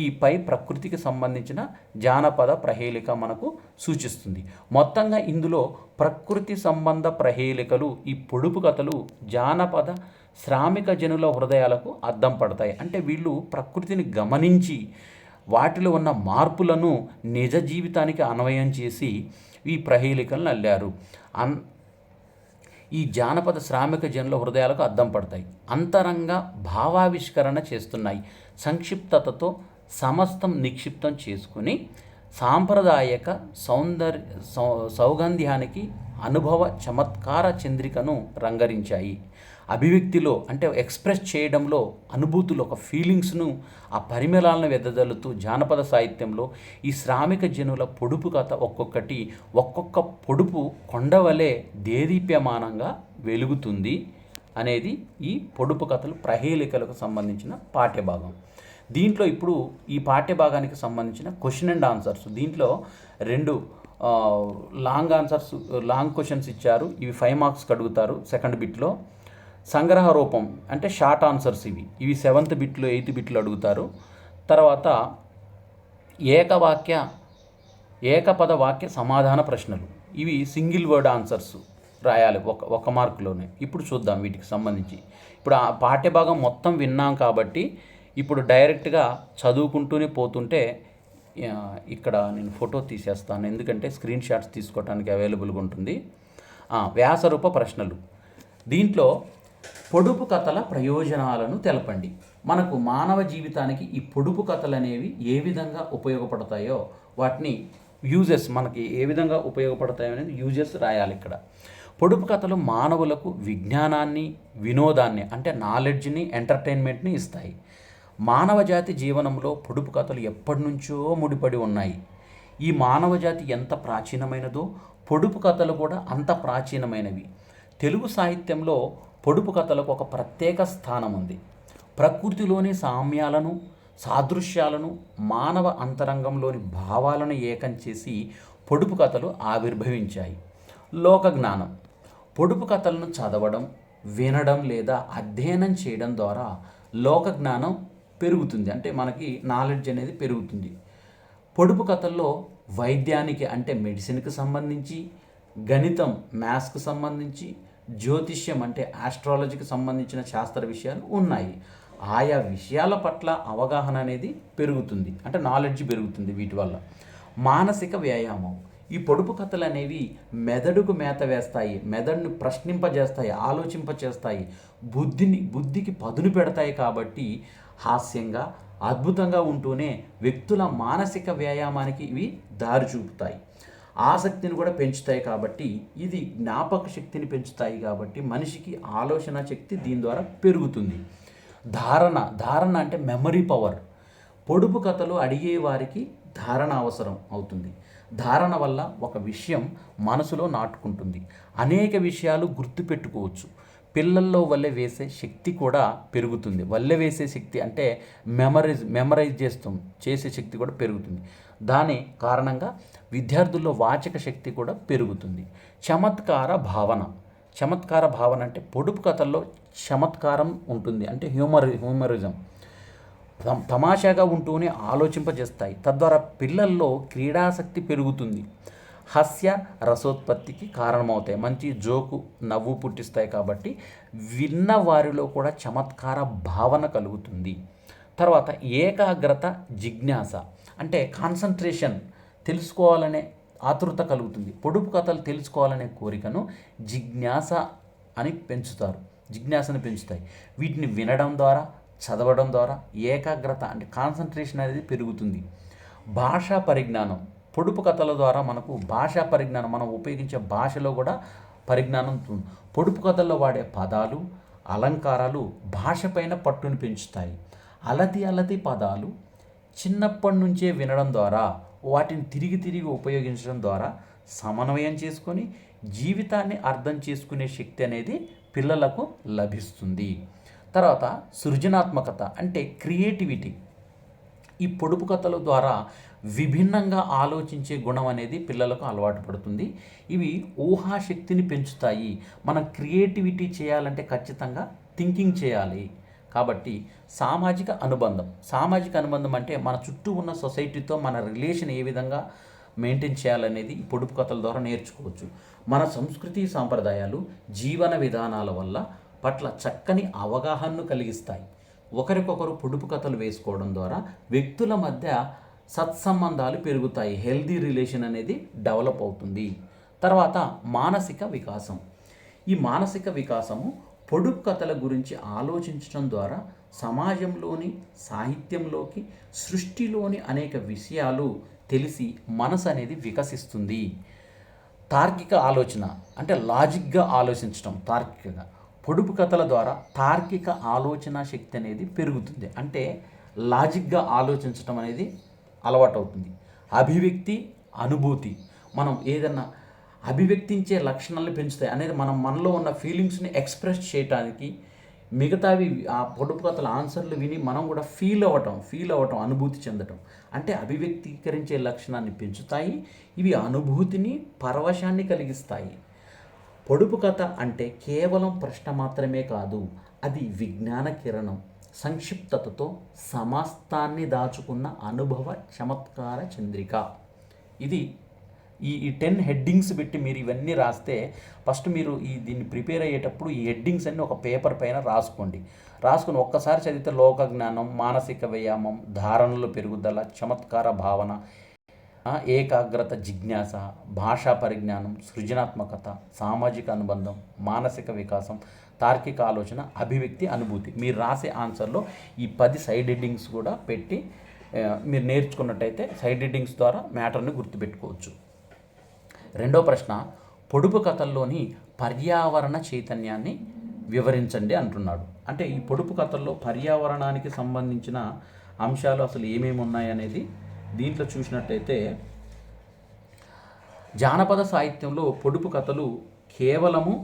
ఈ పై ప్రకృతికి సంబంధించిన జానపద ప్రహేళిక మనకు సూచిస్తుంది. మొత్తంగా ఇందులో ప్రకృతి సంబంధ ప్రహేళికలు, ఈ పొడుపు కథలు జానపద శ్రామిక జనుల హృదయాలకు అద్దం పడతాయి. అంటే వీళ్ళు ప్రకృతిని గమనించి వాటిలో ఉన్న మార్పులను నిజ జీవితానికి అన్వయం చేసి ఈ ప్రహేళికలను అల్లారు. ఈ జానపద శ్రామిక జనుల హృదయాలకు అద్దం పడతాయి. అంతరంగ భావావిష్కరణ చేస్తున్నాయి. సంక్షిప్తతతో సమస్తం నిక్షిప్తం చేసుకుని సాంప్రదాయక సౌగంధ్యానికి అనుభవ చమత్కార చంద్రికను రంగరించాయి. అభివ్యక్తిలో అంటే ఎక్స్ప్రెస్ చేయడంలో అనుభూతులు, ఒక ఫీలింగ్స్ను, ఆ పరిమళాలను వెదజల్లుతూ జానపద సాహిత్యంలో ఈ శ్రామిక జనుల పొడుపు కథ ఒక్కొక్క పొడుపు కొండవలే దేదీప్యమానంగా వెలుగుతుంది అనేది ఈ పొడుపు కథలు ప్రహేళికలకు సంబంధించిన పాఠ్యభాగం. దీంట్లో ఇప్పుడు ఈ పాఠ్యభాగానికి సంబంధించిన క్వశ్చన్ అండ్ ఆన్సర్స్. దీంట్లో 2 లాంగ్ క్వశ్చన్స్ ఇచ్చారు. ఇవి 5 మార్క్స్కి అడుగుతారు సెకండ్ బిట్లో. సంగ్రహ రూపం అంటే షార్ట్ ఆన్సర్స్ ఇవి 7th బిట్లో 8th బిట్లో అడుగుతారు. తర్వాత ఏకపద వాక్య సమాధాన ప్రశ్నలు, ఇవి సింగిల్ వర్డ్ ఆన్సర్స్ రాయాలి ఒక మార్కులోనే. ఇప్పుడు చూద్దాం వీటికి సంబంధించి. ఇప్పుడు ఆ పాఠ్యభాగం మొత్తం విన్నాం కాబట్టి ఇప్పుడు డైరెక్ట్గా చదువుకుంటూనే పోతుంటే ఇక్కడ నేను ఫోటో తీసేస్తాను, ఎందుకంటే స్క్రీన్ షాట్స్ తీసుకోవడానికి అవైలబుల్గా ఉంటుంది. వ్యాసరూప ప్రశ్నలు. దీంట్లో పొడుపు కథల ప్రయోజనాలను తెలపండి. మనకు మానవ జీవితానికి ఈ పొడుపు కథలు అనేవి ఏ విధంగా ఉపయోగపడతాయో వాటిని యూజెస్, మనకి ఏ విధంగా ఉపయోగపడతాయో అనేది యూజెస్ రాయాలి ఇక్కడ. పొడుపు కథలు మానవులకు విజ్ఞానాన్ని, వినోదాన్ని అంటే నాలెడ్జ్ని, ఎంటర్టైన్మెంట్ని ఇస్తాయి. మానవ జాతి జీవనంలో పొడుపు కథలు ఎప్పటి నుంచో ముడిపడి ఉన్నాయి. ఈ మానవ జాతి ఎంత ప్రాచీనమైనదో పొడుపు కథలు కూడా అంత ప్రాచీనమైనవి. తెలుగు సాహిత్యంలో పొడుపు కథలకు ఒక ప్రత్యేక స్థానం ఉంది. ప్రకృతిలోని సామ్యాలను, సాదృశ్యాలను, మానవ అంతరంగంలోని భావాలను ఏకం చేసి పొడుపు కథలు ఆవిర్భవించాయి. లోకజ్ఞానం. పొడుపు కథలను చదవడం, వినడం లేదా అధ్యయనం చేయడం ద్వారా లోకజ్ఞానం పెరుగుతుంది. అంటే మనకి నాలెడ్జ్ అనేది పెరుగుతుంది. పొడుపు కథల్లో వైద్యానికి అంటే మెడిసిన్కి సంబంధించి, గణితం మ్యాథ్స్కి సంబంధించి, జ్యోతిష్యం అంటే ఆస్ట్రాలజీకి సంబంధించిన శాస్త్ర విషయాలు ఉన్నాయి. ఆయా విషయాల పట్ల అవగాహన అనేది పెరుగుతుంది, అంటే నాలెడ్జ్ పెరుగుతుంది వీటి వల్ల. మానసిక వ్యాయామం. ఈ పొడుపు కథలు అనేవి మెదడుకు మేత వేస్తాయి, మెదడును ప్రశ్నింపజేస్తాయి, ఆలోచింపచేస్తాయి, బుద్ధికి పదును పెడతాయి. కాబట్టి హాస్యంగా, అద్భుతంగా ఉంటూనే వ్యక్తుల మానసిక వ్యాయామానికి ఇవి దారి చూపుతాయి. ఆసక్తిని కూడా పెంచుతాయి కాబట్టి ఇది జ్ఞాపక శక్తిని పెంచుతాయి కాబట్టి మనిషికి ఆలోచన శక్తి దీని ద్వారా పెరుగుతుంది. ధారణ అంటే మెమరీ పవర్. పొడుపు కథలు అడిగే వారికి ధారణ అవసరం అవుతుంది. ధారణ వల్ల ఒక విషయం మనసులో నాటుకుంటుంది, అనేక విషయాలు గుర్తుపెట్టుకోవచ్చు. పిల్లల్లో వల్లె వేసే శక్తి కూడా పెరుగుతుంది. వల్లె వేసే శక్తి అంటే మెమరైజ్ చేసే శక్తి కూడా పెరుగుతుంది. దాని కారణంగా విద్యార్థుల్లో వాచక శక్తి కూడా పెరుగుతుంది. చమత్కార భావన అంటే పొడుపు కథల్లో చమత్కారం ఉంటుంది, అంటే హ్యూమరిజం. తమాషాగా ఉంటూనే ఆలోచింపజేస్తాయి. తద్వారా పిల్లల్లో క్రీడాసక్తి పెరుగుతుంది. హాస్య రసోత్పత్తికి కారణమవుతాయి. మంచి జోకు, నవ్వు పుట్టిస్తాయి కాబట్టి విన్న వారిలో కూడా చమత్కార భావన కలుగుతుంది. తర్వాత ఏకాగ్రత, జిజ్ఞాస అంటే కాన్సన్ట్రేషన్, తెలుసుకోవాలనే ఆతృత కలుగుతుంది. పొడుపు కథలు తెలుసుకోవాలనే కోరికను జిజ్ఞాస అని పెంచుతారు. జిజ్ఞాసను పెంచుతాయి. వీటిని వినడం ద్వారా, చదవడం ద్వారా ఏకాగ్రత అంటే కాన్సన్ట్రేషన్ అనేది పెరుగుతుంది. భాషా పరిజ్ఞానం, పొడుపు కథల ద్వారా మనకు భాషా పరిజ్ఞానం, మనం ఉపయోగించే భాషలో కూడా పరిజ్ఞానం ఉంటుంది. పొడుపు కథల్లో వాడే పదాలు, అలంకారాలు భాషపైన పట్టును పెంచుతాయి. అలతి పదాలు చిన్నప్పటి నుంచే వినడం ద్వారా, వాటిని తిరిగి తిరిగి ఉపయోగించడం ద్వారా సమన్వయం చేసుకొని జీవితాన్ని అర్థం చేసుకునే శక్తి అనేది పిల్లలకు లభిస్తుంది. తర్వాత సృజనాత్మకత అంటే క్రియేటివిటీ. ఈ పొడుపు కథల ద్వారా విభిన్నంగా ఆలోచించే గుణం అనేది పిల్లలకు అలవాటు పడుతుంది. ఇవి ఊహాశక్తిని పెంచుతాయి. మనం క్రియేటివిటీ చేయాలంటే ఖచ్చితంగా థింకింగ్ చేయాలి. కాబట్టి సామాజిక అనుబంధం అంటే మన చుట్టూ ఉన్న సొసైటీతో మన రిలేషన్ ఏ విధంగా మెయింటైన్ చేయాలనేది ఈ పొడుపు కథల ద్వారా నేర్చుకోవచ్చు. మన సంస్కృతి సాంప్రదాయాలు జీవన విధానాల వల్ల పట్ల చక్కని అవగాహనను కలిగిస్తాయి. ఒకరికొకరు పొడుపు కథలు వేసుకోవడం ద్వారా వ్యక్తుల మధ్య సత్సంబంధాలు పెరుగుతాయి. హెల్దీ రిలేషన్ అనేది డెవలప్ అవుతుంది. తర్వాత మానసిక వికాసం. ఈ మానసిక వికాసము పొడుపు కథల గురించి ఆలోచించడం ద్వారా సమాజంలోని, సాహిత్యంలోకి, సృష్టిలోని అనేక విషయాలు తెలిసి మనసు అనేది వికసిస్తుంది. తార్కిక ఆలోచన అంటే లాజిక్గా ఆలోచించడం. తార్కికంగా పొడుపు కథల ద్వారా తార్కిక ఆలోచన శక్తి అనేది పెరుగుతుంది. అంటే లాజిక్గా ఆలోచించడం అనేది అలవాటు అవుతుంది. అభివ్యక్తి, అనుభూతి, మనం ఏదన్నా అభివ్యక్తించే లక్షణాలను పెంచుతాయి అనేది మనలో ఉన్న ఫీలింగ్స్ని ఎక్స్ప్రెస్ చేయడానికి. మిగతావి ఆ పొడుపు కథల ఆన్సర్లు విని మనం కూడా ఫీల్ అవ్వటం, అనుభూతి చెందటం అంటే అభివ్యక్తీకరించే లక్షణాన్ని పెంచుతాయి. ఇవి అనుభూతిని, పరవశాన్ని కలిగిస్తాయి. పొడుపు కథ అంటే కేవలం ప్రశ్న మాత్రమే కాదు, అది విజ్ఞాన కిరణం. సంక్షిప్తతతో సమస్తాన్ని దాచుకున్న అనుభవ చమత్కార చంద్రిక. ఇది ఈ 10 హెడ్డింగ్స్ పెట్టి మీరు ఇవన్నీ రాస్తే, ఫస్ట్ మీరు దీన్ని ప్రిపేర్ అయ్యేటప్పుడు ఈ హెడ్డింగ్స్ అన్నీ ఒక పేపర్ పైన రాసుకొని ఒక్కసారి చదివితే లోక జ్ఞానం, మానసిక వ్యాయామం, ధారణలు పెరుగుదల, చమత్కార భావన, ఏకాగ్రత, జిజ్ఞాస, భాషా పరిజ్ఞానం, సృజనాత్మకత, సామాజిక అనుబంధం, మానసిక వికాసం, తార్కిక ఆలోచన, అభివ్యక్తి, అనుభూతి. మీరు రాసే ఆన్సర్లో ఈ 10 సైడ్ హెడ్డింగ్స్ కూడా పెట్టి మీరు నేర్చుకున్నట్టయితే సైడ్ హెడ్డింగ్స్ ద్వారా మ్యాటర్ని గుర్తుపెట్టుకోవచ్చు. రెండో ప్రశ్న, పొడుపు కథల్లోని పర్యావరణ చైతన్యాన్ని వివరించండి అంటున్నాడు. అంటే ఈ పొడుపు కథల్లో పర్యావరణానికి సంబంధించిన అంశాలు అసలు ఏమేమి ఉన్నాయనేది దీంట్లో చూసినట్టయితే, జానపద సాహిత్యంలో పొడుపు కథలు కేవలము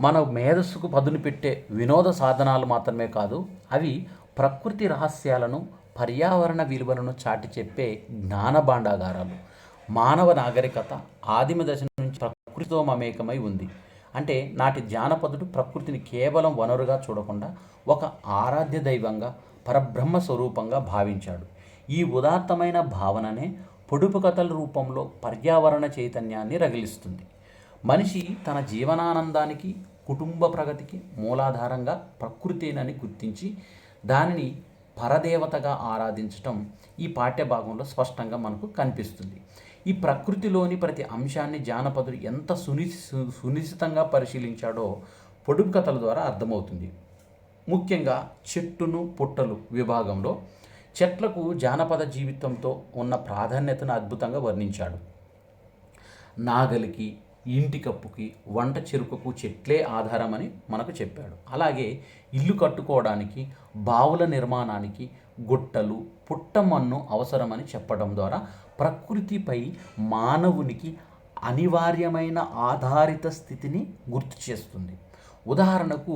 మన మేధస్సుకు పదును పెట్టే వినోద సాధనాలు మాత్రమే కాదు, అవి ప్రకృతి రహస్యాలను, పర్యావరణ విలువలను చాటి చెప్పే జ్ఞాన భాండాగారాలు. మానవ నాగరికత ఆదిమ దశ నుంచి ప్రకృతితో మమేకమై ఉంది. అంటే నాటి జానపదుడు ప్రకృతిని కేవలం వనరుగా చూడకుండా ఒక ఆరాధ్య దైవంగా, పరబ్రహ్మ స్వరూపంగా భావించాడు. ఈ ఉదాత్తమైన భావననే పొడుపు కథల రూపంలో పర్యావరణ చైతన్యాన్ని రగిలిస్తుంది. మనిషి తన జీవనానందానికి, కుటుంబ ప్రగతికి మూలాధారంగా ప్రకృతేనని గుర్తించి దానిని పరదేవతగా ఆరాధించటం ఈ పాఠ్యభాగంలో స్పష్టంగా మనకు కనిపిస్తుంది. ఈ ప్రకృతిలోని ప్రతి అంశాన్ని జానపదుడు ఎంత సునిశ్చితంగా పరిశీలించాడో పొడుపు కథల ద్వారా అర్థమవుతుంది. ముఖ్యంగా చెట్టును పుట్టలు విభాగంలో చెట్లకు జానపద జీవితంతో ఉన్న ప్రాధాన్యతను అద్భుతంగా వర్ణించాడు. నాగలికి, ఇంటి కప్పుకి, వంట చెరుకుకు చెట్లే ఆధారమని మనకు చెప్పాడు. అలాగే ఇల్లు కట్టుకోవడానికి, బావుల నిర్మాణానికి గుట్టలు, పుట్టమన్ను అవసరమని చెప్పడం ద్వారా ప్రకృతిపై మానవునికి అనివార్యమైన ఆధారిత స్థితిని గుర్తు చేస్తుంది. ఉదాహరణకు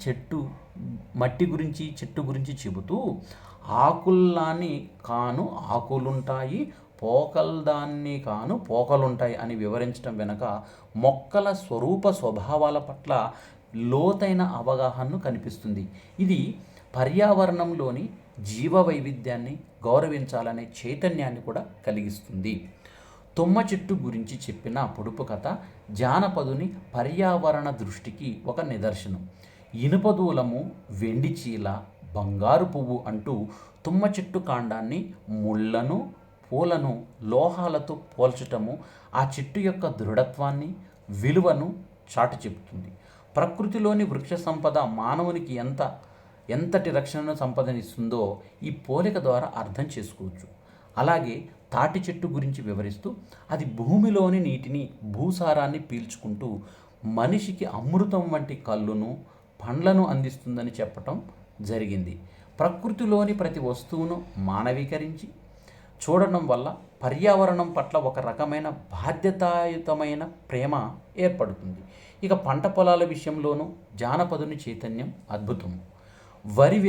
చెట్టు గురించి చెబుతూ, ఆకుల్లాని కాను ఆకులుంటాయి, పోకల్దాన్ని కాను పోకలుంటాయి అని వివరించడం వెనుక మొక్కల స్వభావాల పట్ల లోతైన అవగాహనను కనిపిస్తుంది. ఇది పర్యావరణంలోని జీవ వైవిధ్యాన్ని గౌరవించాలనే చైతన్యాన్ని కూడా కలిగిస్తుంది. తుమ్మ చెట్టు గురించి చెప్పిన పొడుపు కథ జానపదుని పర్యావరణ దృష్టికి ఒక నిదర్శనం. ఇనుపదూలము, వెండి చీల, బంగారు పువ్వు అంటూ తుమ్మ చెట్టు కాండాన్ని, ముళ్ళను, పూలను లోహాలతో పోల్చటము ఆ చెట్టు యొక్క దృఢత్వాన్ని, విలువను చాటి చెబుతుంది. ప్రకృతిలోని వృక్ష సంపద మానవునికి ఎంతటి రక్షణను సంపాదనిస్తుందో ఈ పోలిక ద్వారా అర్థం చేసుకోవచ్చు. అలాగే తాటి చెట్టు గురించి వివరిస్తూ అది భూమిలోని నీటిని, భూసారాన్ని పీల్చుకుంటూ మనిషికి అమృతం వంటి కళ్ళును, పండ్లను అందిస్తుందని చెప్పటం జరిగింది. ప్రకృతిలోని ప్రతి వస్తువును మానవీకరించి చూడడం వల్ల పర్యావరణం పట్ల ఒక రకమైన బాధ్యతాయుతమైన ప్రేమ ఏర్పడుతుంది. ఇక పంట పొలాల విషయంలోనూ జానపదుని చైతన్యం అద్భుతం. వరి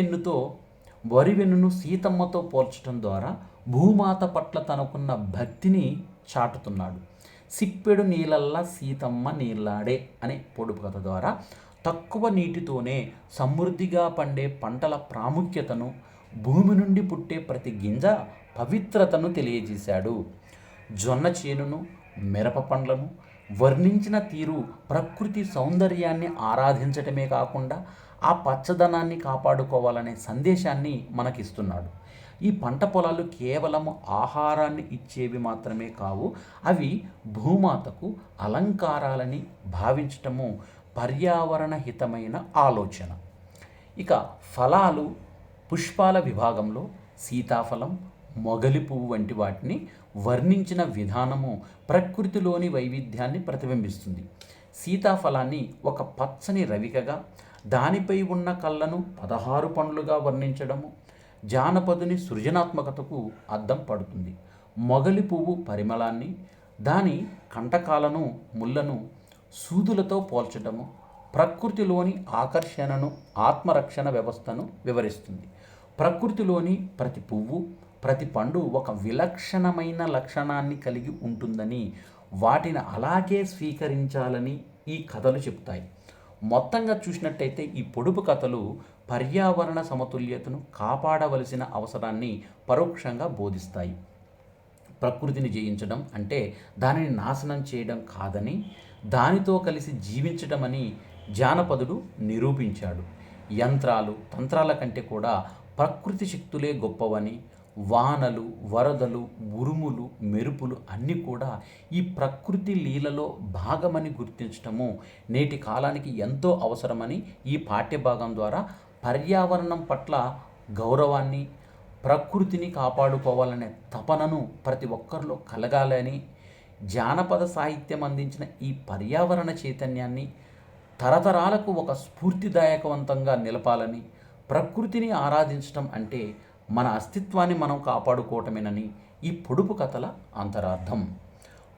వెన్నును సీతమ్మతో పోల్చడం ద్వారా భూమాత పట్ల తనకున్న భక్తిని చాటుతున్నాడు. సిప్పెడు నీళ్ళల్లా సీతమ్మ నీళ్ళాడే అనే పొడుపు కథ ద్వారా తక్కువ నీటితోనే సమృద్ధిగా పండే పంటల ప్రాముఖ్యతను, భూమి నుండి పుట్టే ప్రతి గింజ పవిత్రతను తెలియజేశాడు. జొన్న చేనును, మిరప పండ్లను వర్ణించిన తీరు ప్రకృతి సౌందర్యాన్ని ఆరాధించటమే కాకుండా ఆ పచ్చదనాన్ని కాపాడుకోవాలనే సందేశాన్ని మనకిస్తున్నాడు. ఈ పంట పొలాలు కేవలం ఆహారాన్ని ఇచ్చేవి మాత్రమే కావు, అవి భూమాతకు అలంకారాలని భావించటము పర్యావరణ హితమైన ఆలోచన. ఇక ఫలాలు, పుష్పాల విభాగంలో సీతాఫలం, మొగలి పువ్వు వంటి వాటిని వర్ణించిన విధానము ప్రకృతిలోని వైవిధ్యాన్ని ప్రతిబింబిస్తుంది. సీతాఫలాన్ని ఒక పచ్చని రవికగా, దానిపై ఉన్న కళ్ళను 16 పండ్లుగా వర్ణించడము జానపదుని సృజనాత్మకతకు అద్దం పడుతుంది. మొగలి పువ్వు పరిమళాన్ని, దాని కంటకాలను, ముళ్ళను సూదులతో పోల్చడము ప్రకృతిలోని ఆకర్షణను, ఆత్మరక్షణ వ్యవస్థను వివరిస్తుంది. ప్రకృతిలోని ప్రతి పువ్వు, ప్రతి పండు ఒక విలక్షణమైన లక్షణాన్ని కలిగి ఉంటుందని, వాటిని అలాగే స్వీకరించాలని ఈ కథలు చెప్తాయి. మొత్తంగా చూసినట్టయితే ఈ పొడుపు కథలు పర్యావరణ సమతుల్యతను కాపాడవలసిన అవసరాన్ని పరోక్షంగా బోధిస్తాయి. ప్రకృతిని జయించడం అంటే దానిని నాశనం చేయడం కాదని, దానితో కలిసి జీవించడమని జానపదుడు నిరూపించాడు. యంత్రాలు, తంత్రాల కంటే కూడా ప్రకృతి శక్తులే గొప్పవని, వానలు, వరదలు, ఉరుములు, మెరుపులు అన్నీ కూడా ఈ ప్రకృతి లీలలో భాగమని గుర్తించటము నేటి కాలానికి ఎంతో అవసరమని ఈ పాఠ్యభాగం ద్వారా పర్యావరణం పట్ల గౌరవాన్ని, ప్రకృతిని కాపాడుకోవాలనే తపనను ప్రతి ఒక్కరిలో కలగాలని, జానపద సాహిత్యం అందించిన ఈ పర్యావరణ చైతన్యాన్ని తరతరాలకు ఒక స్ఫూర్తిదాయకవంతంగా నిలపాలని, ప్రకృతిని ఆరాధించటం అంటే మన అస్తిత్వాన్ని మనం కాపాడుకోవటమేనని ఈ పొడుపు కథల అంతరార్థం.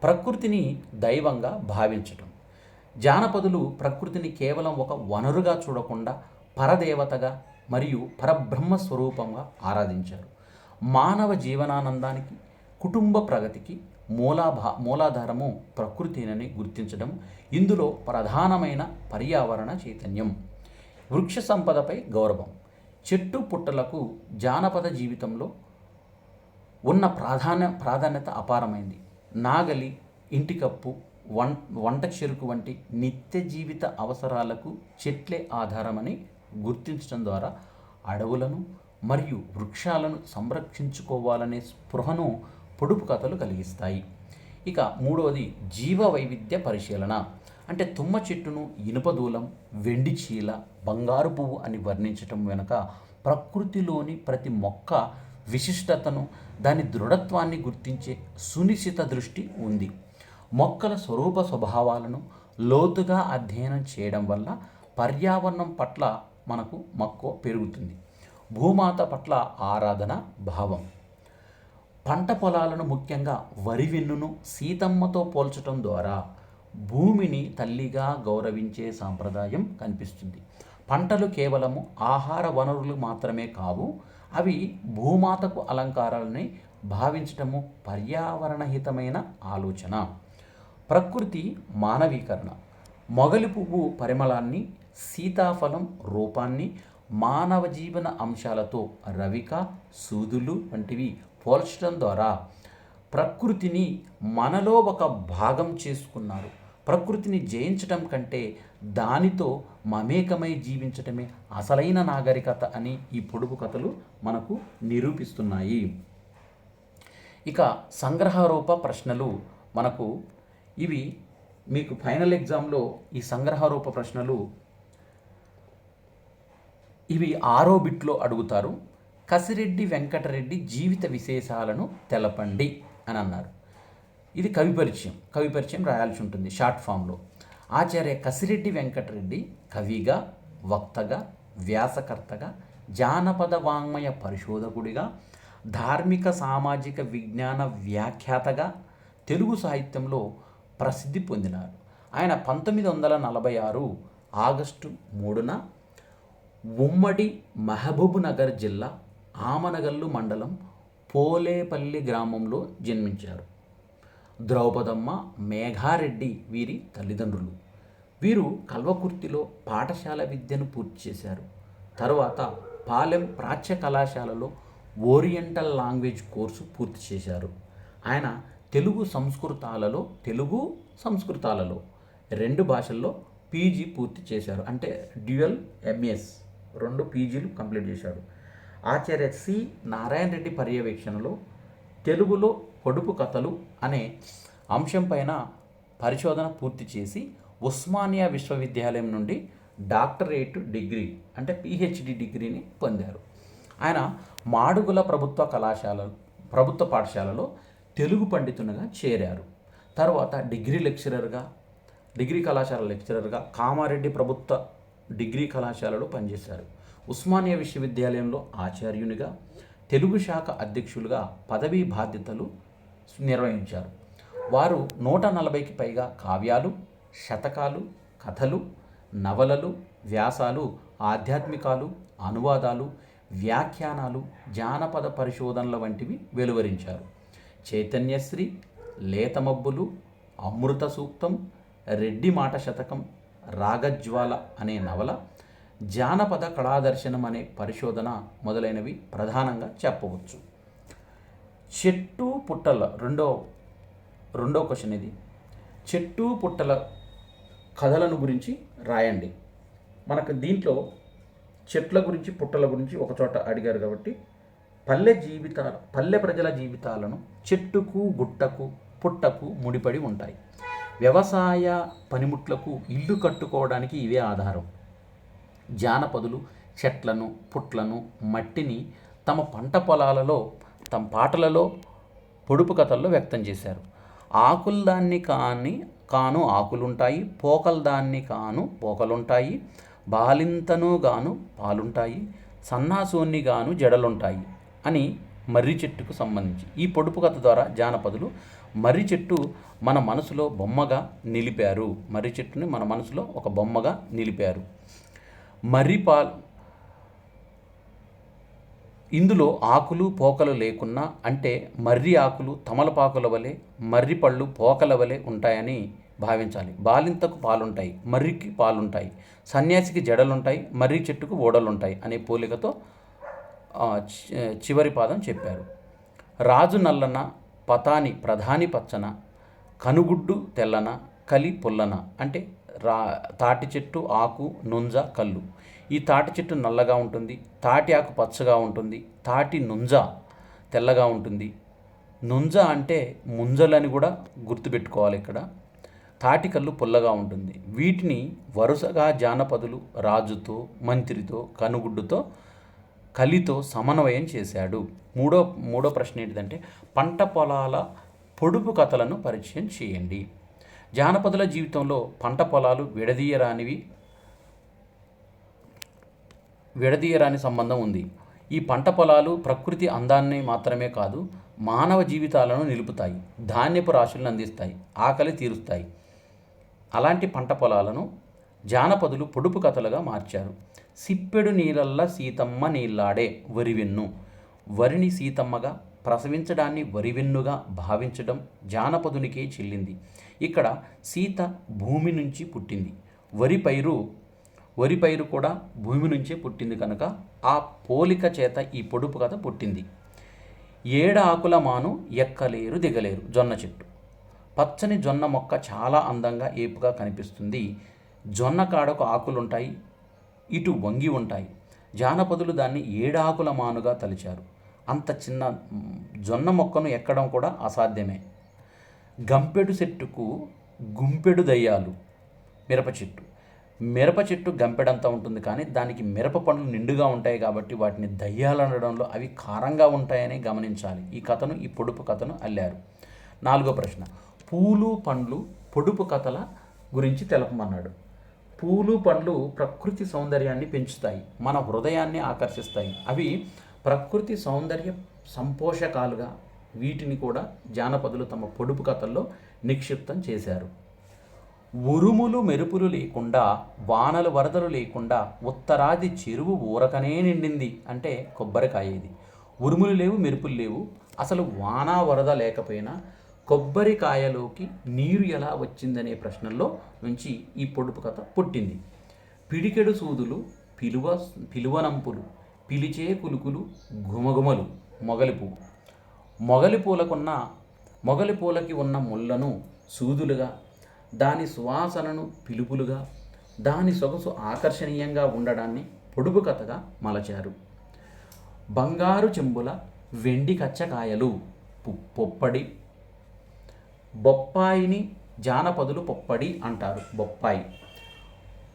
ప్రకృతిని దైవంగా భావించటం. జానపదులు ప్రకృతిని కేవలం ఒక వనరుగా చూడకుండా పరదేవతగా మరియు పరబ్రహ్మ స్వరూపంగా ఆరాధించారు. మానవ జీవనానందానికి, కుటుంబ ప్రగతికి మూలాధారము ప్రకృతిని గుర్తించడం ఇందులో ప్రధానమైన పర్యావరణ చైతన్యం. వృక్ష సంపదపై గౌరవం. చెట్టు పుట్టలకు జానపద జీవితంలో ఉన్న ప్రాధాన్యత అపారమైంది. నాగలి, ఇంటికప్పు, వంట చెరుకు వంటి నిత్య జీవిత అవసరాలకు చెట్లే ఆధారమని గుర్తించడం ద్వారా అడవులను మరియు వృక్షాలను సంరక్షించుకోవాలనే స్పృహను పొడుపు కథలు కలిగిస్తాయి. ఇక మూడవది జీవ వైవిధ్య పరిశీలన. అంటే తుమ్మ చెట్టును ఇనుపదూలం, వెండి చీల, బంగారు పువ్వు అని వర్ణించటం వెనుక ప్రకృతిలోని ప్రతి మొక్క విశిష్టతను, దాని దృఢత్వాన్ని గుర్తించే సునిశ్చిత దృష్టి ఉంది. మొక్కల స్వరూప స్వభావాలను లోతుగా అధ్యయనం చేయడం వల్ల పర్యావరణం పట్ల మనకు మక్కువ పెరుగుతుంది. భూమాత పట్ల ఆరాధన భావం. పంట పొలాలను, ముఖ్యంగా వరి వెన్నును సీతమ్మతో పోల్చడం ద్వారా భూమిని తల్లిగా గౌరవించే సాంప్రదాయం కనిపిస్తుంది. పంటలు కేవలము ఆహార వనరులు మాత్రమే కావు, అవి భూమాతకు అలంకారాలని భావించటము పర్యావరణహితమైన ఆలోచన. ప్రకృతి మానవీకరణ. మొగలి పువ్వు పరిమళాన్ని, సీతాఫలం రూపాన్ని మానవ జీవన అంశాలతో రవిక, సూదులు వంటివి పోల్చడం ద్వారా ప్రకృతిని మనలో ఒక భాగం చేసుకున్నారు. ప్రకృతిని జయించటం కంటే దానితో మమేకమై జీవించటమే అసలైన నాగరికత అని ఈ పొడుపు కథలు మనకు నిరూపిస్తున్నాయి. ఇక సంగ్రహరూప ప్రశ్నలు మనకు ఇవి మీకు ఫైనల్ ఎగ్జామ్లో ఈ సంగ్రహరూప ప్రశ్నలు ఇవి 6వ బిట్లో అడుగుతారు. కసిరెడ్డి వెంకటరెడ్డి జీవిత విశేషాలను తెలపండి అని అన్నారు. ఇది కవి పరిచయం రాయాల్సి ఉంటుంది షార్ట్ ఫామ్లో. ఆచార్య కసిరెడ్డి వెంకటరెడ్డి కవిగా, వక్తగా, వ్యాసకర్తగా, జానపద వాంగ్మయ పరిశోధకుడిగా, ధార్మిక సామాజిక విజ్ఞాన వ్యాఖ్యాతగా తెలుగు సాహిత్యంలో ప్రసిద్ధి పొందినారు. ఆయన 1946 ఆగస్టు 3న ఉమ్మడి మహబూబ్ నగర్ జిల్లా ఆమనగల్లు మండలం పోలేపల్లి గ్రామంలో జన్మించారు. ద్రౌపదమ్మ, మేఘారెడ్డి వీరి తల్లిదండ్రులు. వీరు కల్వకుర్తిలో పాఠశాల విద్యను పూర్తి చేశారు. తరువాత పాలెం ప్రాచ్య కళాశాలలో ఓరియంటల్ లాంగ్వేజ్ కోర్సు పూర్తి చేశారు. ఆయన తెలుగు సంస్కృతాలలో 2 భాషల్లో పీజీ పూర్తి చేశారు. అంటే డ్యూయల్ ఎంఎస్ 2 పీజీలు కంప్లీట్ చేశాడు. ఆచార్య సి నారాయణ రెడ్డి పర్యవేక్షణలో తెలుగులో పొడుపు కథలు అనే అంశం పైన పరిశోధన పూర్తి చేసి ఉస్మానియా విశ్వవిద్యాలయం నుండి డాక్టరేట్ డిగ్రీ అంటే పిహెచ్డి డిగ్రీని పొందారు. ఆయన మాడుగుల ప్రభుత్వ పాఠశాలలో తెలుగు పండితునిగా చేరారు. తర్వాత డిగ్రీ కళాశాల లెక్చరర్గా కామారెడ్డి ప్రభుత్వ డిగ్రీ కళాశాలలో పనిచేశారు. ఉస్మానియా విశ్వవిద్యాలయంలో ఆచార్యునిగా, తెలుగు శాఖ అధ్యక్షులుగా పదవీ బాధ్యతలు నిర్వహించారు. వారు 140కి పైగా కావ్యాలు, శతకాలు, కథలు, నవలలు, వ్యాసాలు, ఆధ్యాత్మికాలు, అనువాదాలు, వ్యాఖ్యానాలు, జానపద పరిశోధనల వంటివి వెలువరించారు. చైతన్యశ్రీ, లేతమబ్బులు, అమృత సూక్తం, రెడ్డి మాట శతకం, రాగజ్వాల అనే నవల, జానపద కళాదర్శనం అనే పరిశోధన మొదలైనవి ప్రధానంగా చెప్పవచ్చు. చెట్టు పుట్టల రెండో క్వశ్చన్ ఇది. చెట్టు పుట్టల కథలను గురించి రాయండి. మనకు దీంట్లో చెట్ల గురించి, పుట్టల గురించి ఒక చోట అడిగారు కాబట్టి పల్లె ప్రజల జీవితాలను చెట్టుకు, గుట్టకు, పుట్టకు ముడిపడి ఉంటాయి. వ్యవసాయ పనిముట్లకు, ఇల్లు కట్టుకోవడానికి ఇవే ఆధారం. జానపదులు చెట్లను, పుట్లను, మట్టిని తమ పంట పొలాలలో, తమ పాటలలో, పొడుపు కథల్లో వ్యక్తం చేశారు. ఆకులదాన్ని కాను ఆకులుంటాయి, పోకలదాన్ని కాను పోకలుంటాయి, బాలింతను గాను పాలుంటాయి, సన్నాసోన్ని గాను జడలుంటాయి అని మర్రి చెట్టుకు సంబంధించి ఈ పొడుపు కథ ద్వారా జానపదులు మర్రి చెట్టు మన మనసులో బొమ్మగా నిలిపారు. మర్రి చెట్టుని మన మనసులో ఒక బొమ్మగా నిలిపారు. ఇందులో ఆకులు పోకలు లేకున్నా, అంటే మర్రి ఆకులు తమలపాకుల వలె, మర్రి పళ్ళు పోకల వలె ఉంటాయని భావించాలి. బాలింతకు పాలుంటాయి, మర్రికి పాలుంటాయి, సన్యాసికి జడలుంటాయి, మర్రి చెట్టుకు ఓడలుంటాయి అనే పోలికతో చివరి పాదం చెప్పారు. రాజు నల్లన, పతాని ప్రధాని పచ్చన, కనుగుడ్డు తెల్లన, కలి పుల్లన అంటే తాటి చెట్టు ఆకు, నుంజ, కళ్ళు. ఈ తాటి చెట్టు నల్లగా ఉంటుంది, తాటి ఆకు పచ్చగా ఉంటుంది, తాటి నుంజ తెల్లగా ఉంటుంది. నుంజ అంటే ముంజలని కూడా గుర్తుపెట్టుకోవాలి ఇక్కడ. తాటి కళ్ళు పుల్లగా ఉంటుంది. వీటిని వరుసగా జానపదులు రాజుతో, మంత్రితో, కనుగుడ్డుతో, కలితో సమన్వయం చేశాడు. మూడో ప్రశ్న ఏంటిదంటే పంట పొలాల పొడుపు కథలను పరిచయం చేయండి. జానపదుల జీవితంలో పంట పొలాలు విడదీయరాని సంబంధం ఉంది. ఈ పంట పొలాలు ప్రకృతి అందాన్ని మాత్రమే కాదు, మానవ జీవితాలను నిలుపుతాయి, ధాన్యపు రాశులను అందిస్తాయి, ఆకలి తీరుస్తాయి. అలాంటి పంట పొలాలను జానపదులు పొడుపు కథలుగా మార్చారు. సిప్పెడు నీళ్ళల్లా సీతమ్మ నీళ్ళాడే వరివెన్ను. వరిని సీతమ్మగా, ప్రసవించడాన్ని వరివెన్నుగా భావించడం జానపదునికే చెల్లింది. ఇక్కడ సీత భూమి నుంచి పుట్టింది. వరి పైరు కూడా భూమి నుంచే పుట్టింది కనుక ఆ పోలిక చేత ఈ పొడుపు కథ పుట్టింది. 7 ఆకుల మాను ఎక్కలేరు దిగలేరు. జొన్న చెట్టు. పచ్చని జొన్న మొక్క చాలా అందంగా ఏపుగా కనిపిస్తుంది. జొన్న కాడకు ఆకులుంటాయి, ఇటు వంగి ఉంటాయి. జానపదులు దాన్ని 7 ఆకుల మానుగా తలిచారు. అంత చిన్న జొన్న మొక్కను ఎక్కడం కూడా అసాధ్యమే. గంపెడు చెట్టుకు గుంపెడు దయ్యాలు. మిరప చెట్టు గంపెడంతా ఉంటుంది, కానీ దానికి మిరప పండ్లు నిండుగా ఉంటాయి కాబట్టి వాటిని దయ్యాలు అనడంలో అవి కారంగా ఉంటాయని గమనించాలి. ఈ పొడుపు కథను అల్లారు. 4వ ప్రశ్న, పూలు పండ్లు పొడుపు కథల గురించి తెలపమన్నాడు. పూలు పండ్లు ప్రకృతి సౌందర్యాన్ని పెంచుతాయి, మన హృదయాన్ని ఆకర్షిస్తాయి. అవి ప్రకృతి సౌందర్య సంపోషకాలుగా వీటిని కూడా జానపదులు తమ పొడుపు కథల్లో నిక్షిప్తం చేశారు. ఉరుములు మెరుపులు లేకుండా, వానలు వరదలు లేకుండా ఉత్తరాది చెరువు ఊరకనే నిండింది అంటే కొబ్బరికాయ ఇది. ఉరుములు లేవు, మెరుపులు లేవు, అసలు వాన వరద లేకపోయినా కొబ్బరికాయలోకి నీరు ఎలా వచ్చిందనే ప్రశ్నల్లో నుంచి ఈ పొడుపు కథ పుట్టింది. పిడికెడు సూదులు, పిలువనంపులు, పిలిచే కులుకులు, గుమగుమలు, మొగలి పూలకి ఉన్న ముళ్ళను సూదులుగా, దాని సువాసనను పిలుపులుగా, దాని సొగసు ఆకర్షణీయంగా ఉండడాన్ని పొడుపు కథగా మలచారు. బంగారు చెంబుల వెండి కచ్చకాయలు పొప్పడి, బొప్పాయిని జానపదులు పొప్పడి అంటారు. బొప్పాయి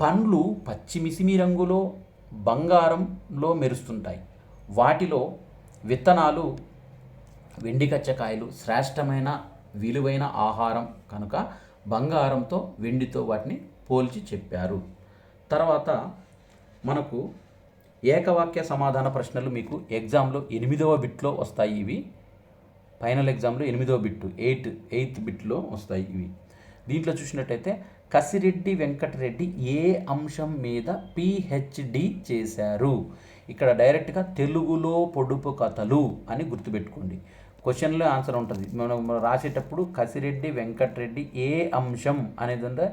పండ్లు పచ్చిమిసిమి రంగులో బంగారంలో మెరుస్తుంటాయి. వాటిలో విత్తనాలు వెండి కచ్చకాయలు శ్రేష్టమైన విలువైన ఆహారం కనుక బంగారంతో వెండితో వాటిని పోల్చి చెప్పారు. తర్వాత మనకు ఏకవాక్య సమాధాన ప్రశ్నలు మీకు ఎగ్జామ్లో 8వ బిట్లో వస్తాయి. ఇవి ఫైనల్ ఎగ్జామ్లో 8వ బిట్టు 8th బిట్లో వస్తాయి ఇవి. దీంట్లో చూసినట్టయితే కసిరెడ్డి వెంకటరెడ్డి ఏ అంశం మీద PhD చేశారు? ఇక్కడ డైరెక్ట్గా తెలుగులో పొడుపు కథలు అని గుర్తుపెట్టుకోండి. క్వశ్చన్లో ఆన్సర్ ఉంటుంది. మనం రాసేటప్పుడు కసిరెడ్డి వెంకటరెడ్డి ఏ అంశం అనేది ఉందా,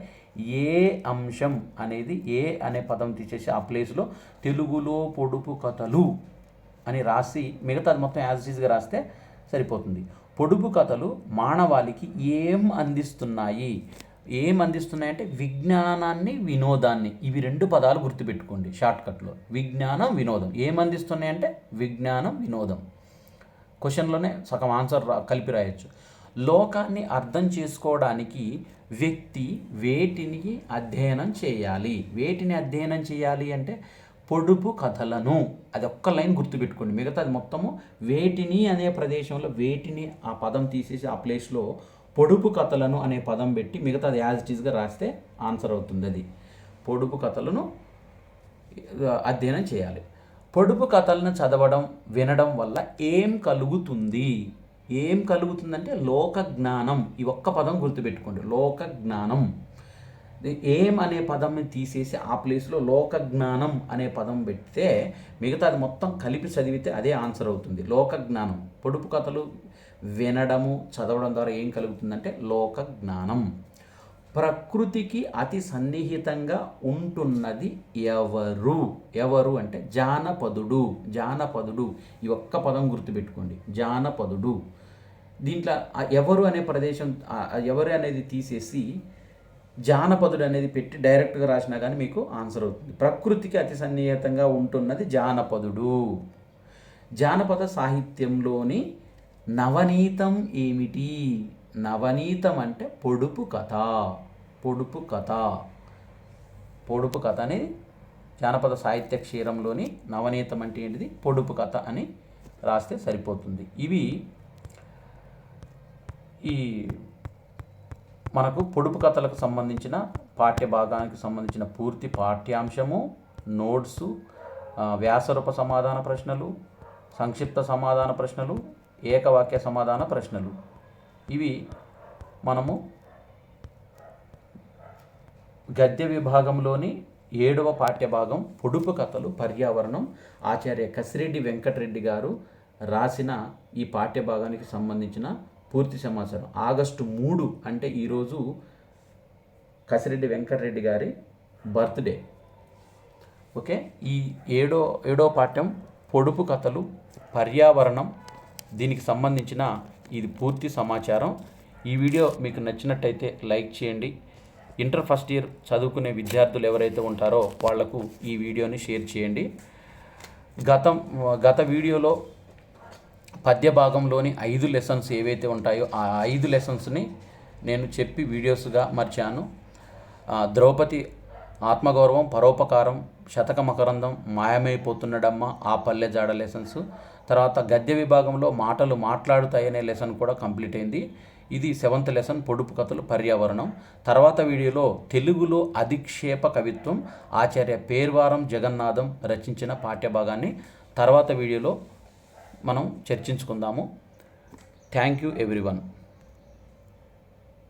ఏ అంశం అనేది ఏ అనే పదం తీసేసి ఆ ప్లేస్లో తెలుగులో పొడుపు కథలు అని రాసి మిగతాది మొత్తం యాజ్ ఈజ్గా రాస్తే సరిపోతుంది. పొడుపు కథలు మానవాళికి ఏం అందిస్తున్నాయి అంటే విజ్ఞానాన్ని, వినోదాన్ని. ఇవి 2 పదాలు గుర్తుపెట్టుకోండి షార్ట్కట్లో. విజ్ఞానం, వినోదం. ఏం అందిస్తున్నాయి అంటే విజ్ఞానం, వినోదం. క్వశ్చన్లోనే సగం ఆన్సర్ కలిపి రాయొచ్చు. లోకాన్ని అర్థం చేసుకోవడానికి వ్యక్తి వేటిని అధ్యయనం చేయాలి అంటే పొడుపు కథలను. అది ఒక్క లైన్ గుర్తుపెట్టుకోండి. మిగతాది మొత్తము వేటిని అనే ప్రదేశంలో వేటిని ఆ పదం తీసేసి ఆ ప్లేస్లో పొడుపు కథలను అనే పదం పెట్టి మిగతాది యాజ్ ఇట్ ఈస్గా రాస్తే ఆన్సర్ అవుతుంది. అది పొడుపు కథలను అధ్యయనం చేయాలి. పొడుపు కథలను చదవడం, వినడం వల్ల ఏం కలుగుతుందంటే లోక జ్ఞానం. ఈ ఒక్క పదం గుర్తుపెట్టుకోండి, లోక జ్ఞానం. ఏం అనే పదంని తీసేసి ఆ ప్లేస్లో లోక జ్ఞానం అనే పదం పెడితే మిగతాది మొత్తం కలిపి చదివితే అదే ఆన్సర్ అవుతుంది. లోక జ్ఞానం. పొడుపు కథలు వినడము, చదవడం ద్వారా ఏం కలుగుతుందంటే లోక జ్ఞానం. ప్రకృతికి అతి సన్నిహితంగా ఉంటున్నది ఎవరు అంటే జానపదుడు. ఈ ఒక్క పదం గుర్తుపెట్టుకోండి, జానపదుడు. దీంట్లో ఎవరు అనే ప్రదేశం, ఎవరు అనేది తీసేసి జానపదుడు అనేది పెట్టి డైరెక్ట్గా రాసినా కానీ మీకు ఆన్సర్ అవుతుంది. ప్రకృతికి అతి సన్నిహితంగా ఉంటున్నది జానపదుడు. జానపద సాహిత్యంలోని నవనీతం ఏమిటి? నవనీతం అంటే పొడుపు కథ అనేది జానపద సాహిత్య క్షీరంలోని నవనీతం అంటే ఏంటిది? పొడుపు కథ అని రాస్తే సరిపోతుంది. ఇవి ఈ మనకు పొడుపు కథలకు సంబంధించిన పాఠ్య భాగానికి సంబంధించిన పూర్తి పాఠ్యాంశము, నోట్సు, వ్యాసరూప సమాధాన ప్రశ్నలు, సంక్షిప్త సమాధాన ప్రశ్నలు, ఏకవాక్య సమాధాన ప్రశ్నలు. ఇవి మనము గద్య విభాగంలోని 7వ పాఠ్యభాగం పొడుపు కథలు పర్యావరణం ఆచార్య కసిరెడ్డి వెంకటరెడ్డి గారు రాసిన ఈ పాఠ్యభాగానికి సంబంధించిన పూర్తి సమాచారం. ఆగస్టు 3 అంటే ఈరోజు కసిరెడ్డి వెంకటరెడ్డి గారి బర్త్డే. ఓకే, ఈ ఏడో పాఠ్యం పొడుపు కథలు పర్యావరణం, దీనికి సంబంధించిన ఇది పూర్తి సమాచారం. ఈ వీడియో మీకు నచ్చినట్టయితే లైక్ చేయండి. ఇంటర్ ఫస్ట్ ఇయర్ చదువుకునే విద్యార్థులు ఎవరైతే ఉంటారో వాళ్లకు ఈ వీడియోని షేర్ చేయండి. గత వీడియోలో పద్య భాగంలోని 5 లెసన్స్ ఏవైతే ఉంటాయో ఆ 5 లెసన్స్ని నేను చెప్పి వీడియోస్గా మర్చాను. ద్రౌపది ఆత్మగౌరవం, పరోపకారం, శతక మకరందం, మాయమైపోతున్నడమ్మ, ఆ పల్లె జాడ లెసన్స్. తర్వాత గద్య విభాగంలో మాటలు మాట్లాడుతాయనే లెసన్ కూడా కంప్లీట్ అయింది. ఇది 7th లెసన్, పొడుపు కథలు, పర్యావరణం. తర్వాత వీడియోలో తెలుగులో అధిక్షేప కవిత్వం, ఆచార్య పేర్వారం జగన్నాథం రచించిన పాఠ్యభాగాన్ని తర్వాత వీడియోలో మనం చర్చించుకుందాము. Thank you everyone.